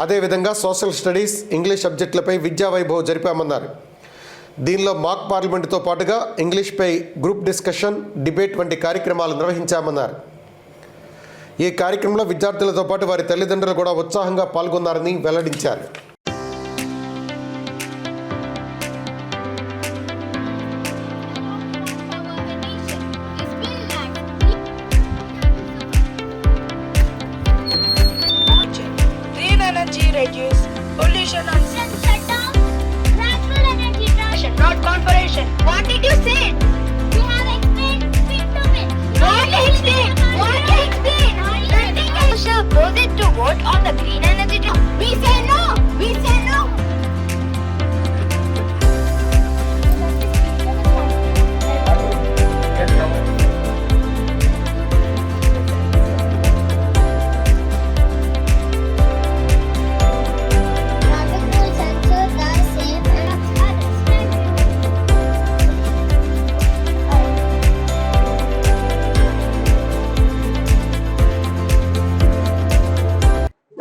అదేవిధంగా సోషల్ స్టడీస్, ఇంగ్లీష్ సబ్జెక్టులపై విద్యా వైభవం జరిపామన్నారు. దీనిలో మాక్ పార్లమెంటుతో పాటుగా ఇంగ్లీష్పై గ్రూప్ డిస్కషన్, డిబేట్ వంటి కార్యక్రమాలు నిర్వహించామన్నారు. ఈ కార్యక్రమంలో విద్యార్థులతో పాటు వారి తల్లిదండ్రులు కూడా ఉత్సాహంగా పాల్గొన్నారని వెల్లడించారు. Reduce pollution on shut down natural energy transition, not corporation. What did you say? You have explained fit to win. What explain? What explain? Nothing else. Voted to vote on the green energy. We say no. We say no.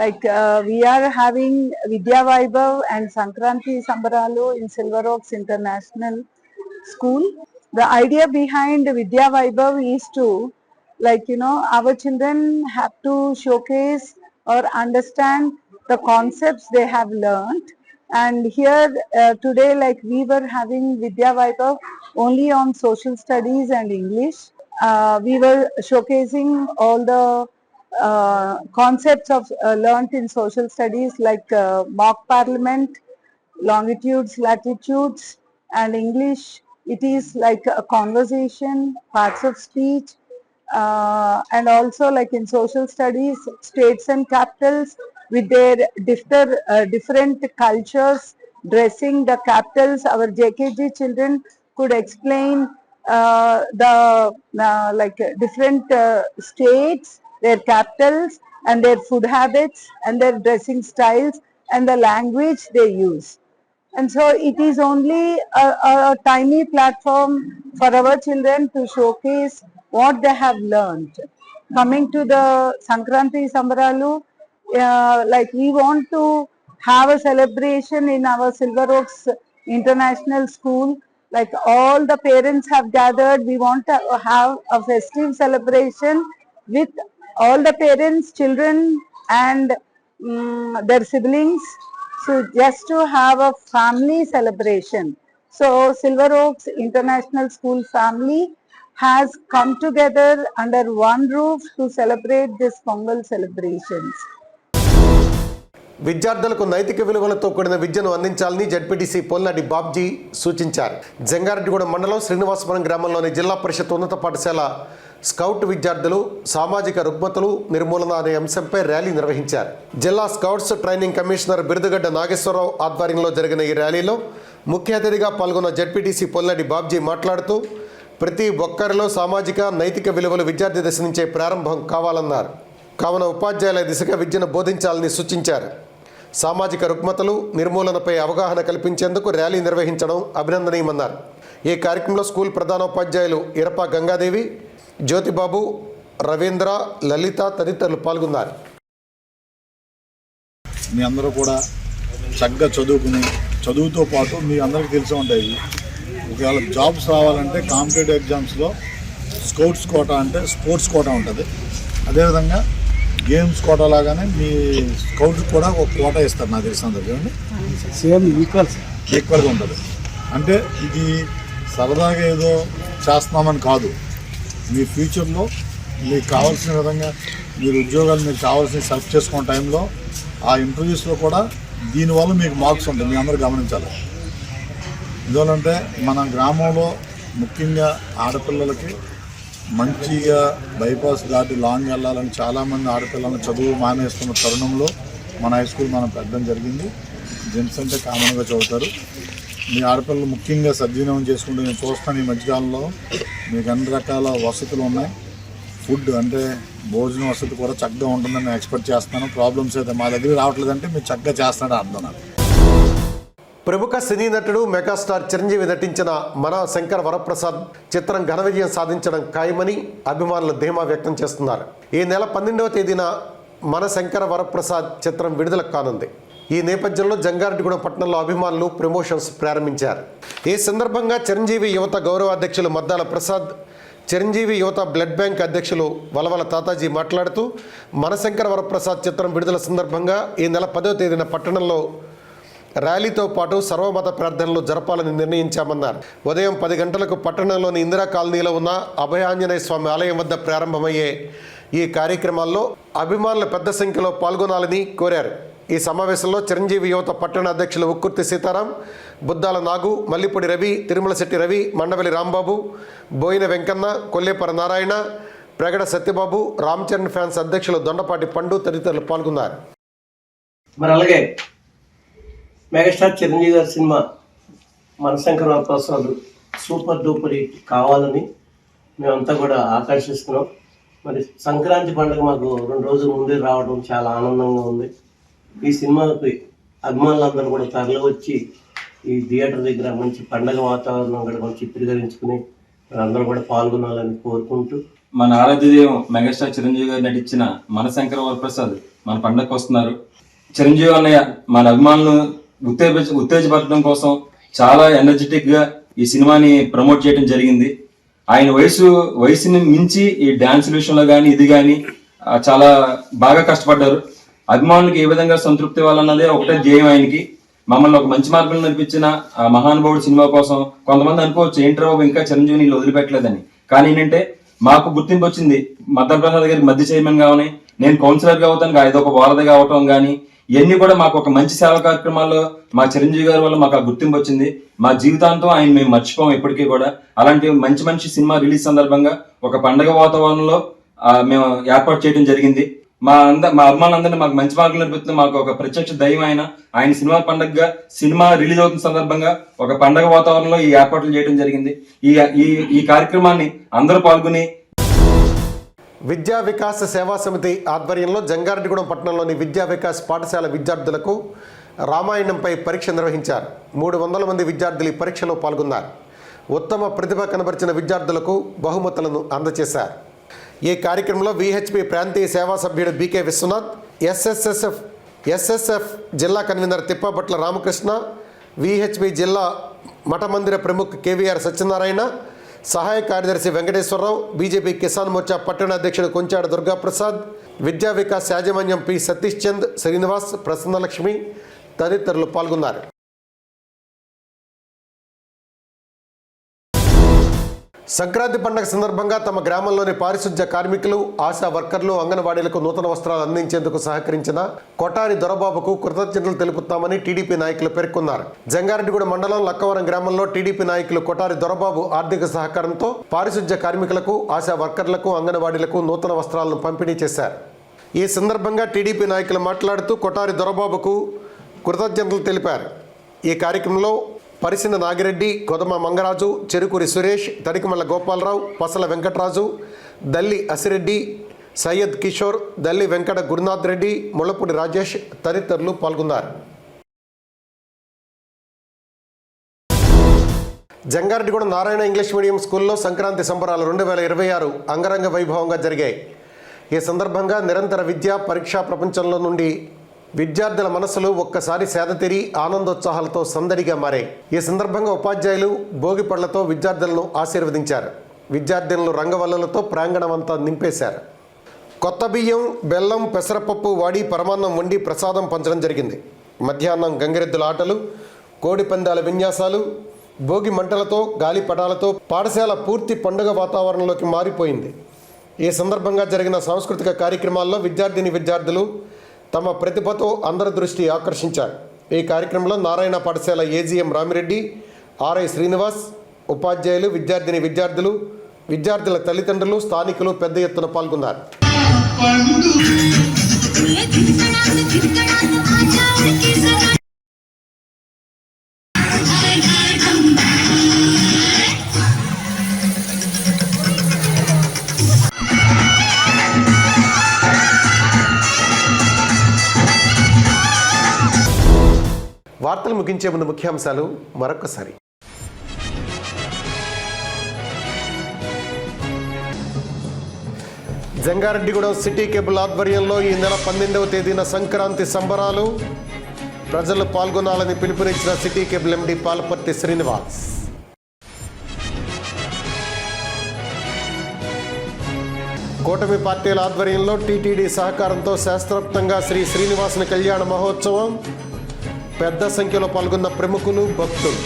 Like we are having Vidya Vaibhav and Sankranti Sambaralu in Silver Oaks International School. The idea behind Vidya Vaibhav is to, like, you know, our children have to showcase or understand the concepts they have learned. And here today, like, we were having Vidya Vaibhav only on social studies and English. We were showcasing all the concepts of learnt in social studies, like mock parliament, longitudes, latitudes, and English. It is like a conversation, parts of speech, and also like in social studies, states and capitals with their different cultures, dressing the capitals. Our JKG children could explain the like different states, their capitals, and their food habits, and their dressing styles, and the language they use. And so it is only a tiny platform for our children to showcase what they have learned. Coming to the Sankranti Sambaralu, like we want to have a celebration in our Silver Oaks International School. Like all the parents have gathered, we want to have a festive celebration with all the parents, children and their siblings. So just to have a family celebration. So Silver Oaks International School family has come together under one roof to celebrate this Pongal celebrations. విద్యార్థులకు నైతిక విలువలతో కూడిన విద్యను అందించాలని ZPTC Polnati Babji సూచించారు. జంగారెడ్డిగూడెం మండలం శ్రీనివాసపురం గ్రామంలోని జిల్లా పరిషత్ ఉన్నత పాఠశాల స్కౌట్ విద్యార్థులు సామాజిక రుగ్మతలు నిర్మూలన అనే అంశంపై ర్యాలీ నిర్వహించారు. జిల్లా scouts training commissioner Birudugadda Nageswararao ఆధ్వర్యంలో జరిగిన ఈ ర్యాలీలో ముఖ్య అతిథిగా పాల్గొన్న జడ్పీటీసీ పోల్నాటి బాబ్జీ మాట్లాడుతూ ప్రతి ఒక్కరిలో సామాజిక నైతిక విలువలు విద్యార్థి దశ నుంచే ప్రారంభం కావాలన్నారు. కావున ఉపాధ్యాయుల దిశగా విద్యను బోధించాలని సూచించారు. సామాజిక రుగ్మతలు నిర్మూలనపై అవగాహన కల్పించేందుకు ర్యాలీ నిర్వహించడం అభినందనీయమన్నారు. ఈ కార్యక్రమంలో స్కూల్ ప్రధానోపాధ్యాయులు ఇరప గంగాదేవి, జ్యోతిబాబు, రవీంద్ర, లలిత తదితరులు పాల్గొన్నారు. మీ అందరూ కూడా చక్కగా చదువుకుని చదువుతో పాటు మీ అందరికీ తెలిసి ఉంటాయి, ఒకవేళ జాబ్స్ రావాలంటే కాంపిటేటివ్ ఎగ్జామ్స్లో స్కౌట్స్ కోటా అంటే స్పోర్ట్స్ కోటా ఉంటుంది. అదేవిధంగా గేమ్స్ కోటా లాగానే మీ స్కౌట్స్ కూడా ఒక కోటా ఇస్తారు నాకు తెలిసినంత చూడండి. సేమ్ ఈక్వల్గా ఉంటుంది. అంటే ఇది సరదాగా ఏదో చేస్తున్నామని కాదు, మీ ఫ్యూచర్లో మీకు కావాల్సిన విధంగా మీరు ఉద్యోగాలు మీకు కావాల్సిన సెలెక్ట్ చేసుకున్న టైంలో ఆ ఇంటర్వ్యూస్లో కూడా దీనివల్ల మీకు మార్క్స్ ఉంటాయి. మీ అందరూ గమనించాలి. ఎందువల్లంటే మన గ్రామంలో ముఖ్యంగా ఆడపిల్లలకి మంచిగా బైపాస్ దాటి లాంగ్ వెళ్ళాలని చాలామంది ఆడపిల్లలను చదువు మానేస్తున్న తరుణంలో మన హై స్కూల్ మనం పెట్టడం జరిగింది. జెంట్స్ అంటే కామన్గా చదువుతారు. మీ ఆడపిల్లలు ముఖ్యంగా సద్వినియోగం చేసుకుంటూ నేను చూస్తాను. ఈ మధ్యకాలంలో మీకు అన్ని రకాల వసతులు ఉన్నాయి. ఫుడ్ అంటే భోజనం వసతి కూడా చక్కగా ఉంటుందని నేను ఎక్స్పెక్ట్ చేస్తాను. ప్రాబ్లమ్స్ అయితే మా దగ్గర రావట్లేదంటే మీరు చక్కగా చేస్తున్నాడు అర్థం నాకు. ప్రముఖ సినీ నటుడు మెగాస్టార్ చిరంజీవి నటించిన మన శంకర్ వరప్రసాద్ చిత్రం ఘన విజయం సాధించడం ఖాయమని అభిమానులు ధీమా వ్యక్తం చేస్తున్నారు. ఈ నెల 12వ తేదీన మన శంకర వరప్రసాద్ చిత్రం విడుదల కానుంది. ఈ నేపథ్యంలో జంగారెడ్డిగూడెం పట్టణంలో అభిమానులు ప్రమోషన్స్ ప్రారంభించారు. ఈ సందర్భంగా చిరంజీవి యువత గౌరవ అధ్యక్షులు మద్దాల ప్రసాద్, చిరంజీవి యువత బ్లడ్ బ్యాంక్ అధ్యక్షులు వలవల తాతాజీ మాట్లాడుతూ మన శంకర వరప్రసాద్ చిత్రం విడుదల సందర్భంగా ఈ నెల 10వ తేదీన పట్టణంలో ర్యాలీతో పాటు సర్వమత ప్రార్థనలు జరపాలని నిర్ణయించామన్నారు. ఉదయం 10 గంటలకు పట్టణంలోని ఇందిరా కాలనీలో ఉన్న అభయాంజనేయ స్వామి ఆలయం వద్ద ప్రారంభమయ్యే ఈ కార్యక్రమాల్లో అభిమానులు పెద్ద సంఖ్యలో పాల్గొనాలని కోరారు. ఈ సమావేశంలో చిరంజీవి యువత పట్టణ అధ్యక్షులు ఉక్కుర్తి సీతారాం, బుద్దాల నాగు, మల్లిపూడి రవి, తిరుమలశెట్టి రవి, మండవెలి రాంబాబు, బోయిన వెంకన్న, కొల్లేపర నారాయణ, ప్రగడ సత్యబాబు, రామ్ చరణ్ ఫ్యాన్స్ అధ్యక్షులు దొండపాటి పండు తదితరులు పాల్గొన్నారు. మరి అలాగే మెగాస్టార్ చిరంజీవి గారి cinema Manashankara Varaprasad super duper hit కావాలని మేమంతా కూడా ఆకర్షిస్తున్నాం. మరి సంక్రాంతి పండుగ మాకు 2 రోజుల ముందే రావడం చాలా ఆనందంగా ఉంది. ఈ సినిమాకి అభిమానులందరూ కూడా తరలి వచ్చి ఈ థియేటర్ దగ్గర మంచి పండగ వాతావరణం కూడా మనం చిత్రీకరించుకుని అందరూ కూడా పాల్గొనాలని కోరుకుంటూ, మన ఆరాధ్యదేవం మెగాస్టార్ చిరంజీవి గారు నటించిన మన శంకర వరప్రసాద్ మన పండగకు వస్తున్నారు. చిరంజీవి అన్నయ్య మన అభిమానులు ఉత్తేజపరచడం కోసం చాలా ఎనర్జెటిక్ గా ఈ సినిమాని ప్రమోట్ చేయడం జరిగింది. ఆయన వయసుని మించి ఈ డాన్స్ విషయంలో కానీ ఇది కానీ చాలా బాగా కష్టపడ్డారు. అభిమానులకు ఏ విధంగా సంతృప్తి ఇవ్వాలన్నదే ఒకటే ధ్యేయం ఆయనకి. మమ్మల్ని ఒక మంచి మార్గంలో నడిపించిన ఆ మహానుభావుడు సినిమా కోసం కొంతమంది అనుకోవచ్చు ఏంట్రా బాబు ఇంకా చిరంజీవిని వదిలిపెట్టలేదని. కానీ ఏంటంటే మాకు గుర్తింపు వచ్చింది. మధ్యప్రసాద్ గారికి మధ్య చైర్మన్ కావని, నేను కౌన్సిలర్ గా అవుతాను, ఇది ఒక వారధిగా అవటం కానీ ఇవన్నీ కూడా మాకు ఒక మంచి సేవా కార్యక్రమాల్లో మా చిరంజీవి గారి వల్ల మాకు ఆ గుర్తింపు వచ్చింది. మా జీవితాంతం ఆయన మేము మర్చిపోం ఎప్పటికీ కూడా. అలాంటి మంచి సినిమా రిలీజ్ సందర్భంగా ఒక పండగ వాతావరణంలో మేము ఏర్పాటు చేయడం జరిగింది. మా అభిమానులందరినీ మాకు మంచి మార్గంలో నడిపిస్తుంది. మాకు ఒక ప్రత్యక్ష దైవం ఆయన సినిమా పండుగగా సినిమా రిలీజ్ అవుతున్న సందర్భంగా ఒక పండగ వాతావరణంలో ఈ ఏర్పాట్లు చేయడం జరిగింది. ఈ కార్యక్రమాన్ని అందరూ పాల్గొని విద్యా వికాస్ సేవా సమితి ఆధ్వర్యంలో జంగారెడ్డిగూడెం పట్టణంలోని విద్యా వికాస్ పాఠశాల విద్యార్థులకు రామాయణంపై పరీక్ష నిర్వహించారు. 300 మంది విద్యార్థులు ఈ పరీక్షలో పాల్గొన్నారు. ఉత్తమ ప్రతిభ కనబరిచిన విద్యార్థులకు బహుమతులను అందజేశారు. ఈ కార్యక్రమంలో విహెచ్పి ప్రాంతీయ సేవా సభ్యుడు బీకే విశ్వనాథ్, ఎస్ఎస్ఎఫ్ జిల్లా కన్వీనర్ తిప్పబట్ల రామకృష్ణ, విహెచ్పి జిల్లా మఠమందిర ప్రముఖ్ కేవీఆర్ సత్యనారాయణ, సహాయ కార్యదర్శి వెంకటేశ్వరరావు, బీజేపీ కిసాన్ మోర్చా పట్టణ అధ్యక్షుడు కొంచాడ దుర్గాప్రసాద్, విద్యా వికాస్ యాజమాన్యం పి సతీష్ చంద్, శ్రీనివాస్, ప్రసన్నలక్ష్మి తదితరులు పాల్గొన్నారు. సంక్రాంతి పండుగ సందర్భంగా తమ గ్రామంలోని పారిశుధ్య కార్మికులు, ఆశా వర్కర్లు, అంగన్వాడీలకు నూతన వస్త్రాలు అందించేందుకు సహకరించిన కొటారి దొరబాబుకు కృతజ్ఞతలు తెలుపుతామని టీడీపీ నాయకులు పేర్కొన్నారు. జంగారెడ్డిగూడ మండలం లక్కవరం గ్రామంలో టీడీపీ నాయకులు కొటారి దొరబాబు ఆర్థిక సహకారంతో పారిశుధ్య కార్మికులకు, ఆశా వర్కర్లకు, అంగన్వాడీలకు నూతన వస్త్రాలను పంపిణీ చేశారు. ఈ సందర్భంగా టీడీపీ నాయకులు మాట్లాడుతూ కొటారి దొరబాబుకు కృతజ్ఞతలు తెలిపారు. ఈ కార్యక్రమంలో పరిసిన నాగిరెడ్డి, కొదమ మంగరాజు, చెరుకూరి సురేష్, తడికమల్ల గోపాలరావు, పసల వెంకటరాజు, దల్లి అసిరెడ్డి, సయ్యద్ కిషోర్, దల్లి వెంకట గురునాథ్ రెడ్డి, ముళ్ళపూడి రాజేష్ తదితరులు పాల్గొన్నారు. జంగారెడ్డిగూడ నారాయణ ఇంగ్లీష్ మీడియం స్కూల్లో సంక్రాంతి సంబరాలు 2026 అంగరంగ వైభవంగా జరిగాయి. ఈ సందర్భంగా నిరంతర విద్యా పరీక్షా ప్రపంచంలో నుండి విద్యార్థుల మనసులు ఒక్కసారి సేదతీరి ఆనందోత్సాహాలతో సందడిగా మారాయి. ఈ సందర్భంగా ఉపాధ్యాయులు భోగి పళ్లతో విద్యార్థులను ఆశీర్వదించారు. విద్యార్థినులు రంగవల్లులతో ప్రాంగణమంతా నింపేశారు. కొత్త బియ్యం, బెల్లం, పెసరపప్పు వాడి పరమాన్నం వండి ప్రసాదం పంచడం జరిగింది. మధ్యాహ్నం గంగిరెద్దుల ఆటలు, కోడి పందాల విన్యాసాలు, భోగి మంటలతో, గాలిపటాలతో పాఠశాల పూర్తి పండుగ వాతావరణంలోకి మారిపోయింది. ఈ సందర్భంగా జరిగిన సాంస్కృతిక కార్యక్రమాల్లో విద్యార్థులు తమ ప్రతిభతో అందరి దృష్టి ఆకర్షించారు. ఈ కార్యక్రమంలో నారాయణ పాఠశాల ఏజీఎం రామిరెడ్డి, ఆర్ఐ శ్రీనివాస్, ఉపాధ్యాయులు, విద్యార్థులు, విద్యార్థుల తల్లిదండ్రులు, స్థానికులు పెద్ద ఎత్తున పాల్గొన్నారు. వార్తలు ముగించే ముందు ముఖ్యాంశాలు మరొకసారి. జంగారెడ్డిగూడెం సిటీ కేబుల్ ఆధ్వర్యంలో ఈ నెల 12వ తేదీన సంక్రాంతి సంబరాలు. ప్రజలు పాల్గొనాలని పిలుపునిచ్చిన city cable MD Palaparthi Srinivas. కూటమి పార్టీల ఆధ్వర్యంలో టీటీడీ సహకారంతో శాస్త్రోక్తంగా శ్రీ శ్రీనివాసుని కళ్యాణ మహోత్సవం. పెద్ద సంఖ్యలో పాల్గొన్న ప్రముఖులు, భక్తులు.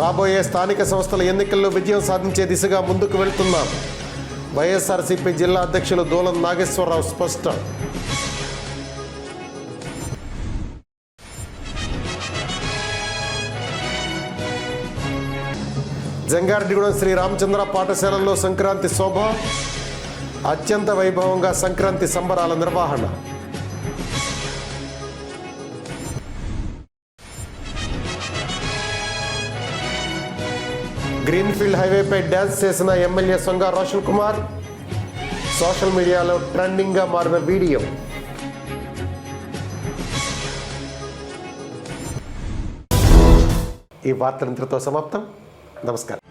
రాబోయే స్థానిక సంస్థల ఎన్నికల్లో విజయం సాధించే దిశగా ముందుకు వెళ్తున్నాం. వైఎస్ఆర్సీపీ జిల్లా అధ్యక్షులు దూలం నాగేశ్వరరావు స్పష్టం. జంగారెడ్డిగూడెం శ్రీ రామచంద్ర పాఠశాలలో సంక్రాంతి శోభ. అత్యంత వైభవంగా సంక్రాంతి సంబరాల నిర్వహణ. గ్రీన్ఫీల్డ్ హైవేపై డ్యాన్స్ చేసిన ఎమ్మెల్యే సొంగ రోషన్ కుమార్. సోషల్ మీడియాలో ట్రెండింగ్గా మారిన వీడియో. ఈ వార్తలు ఇంతటితో సమాప్తం. నమస్కారం.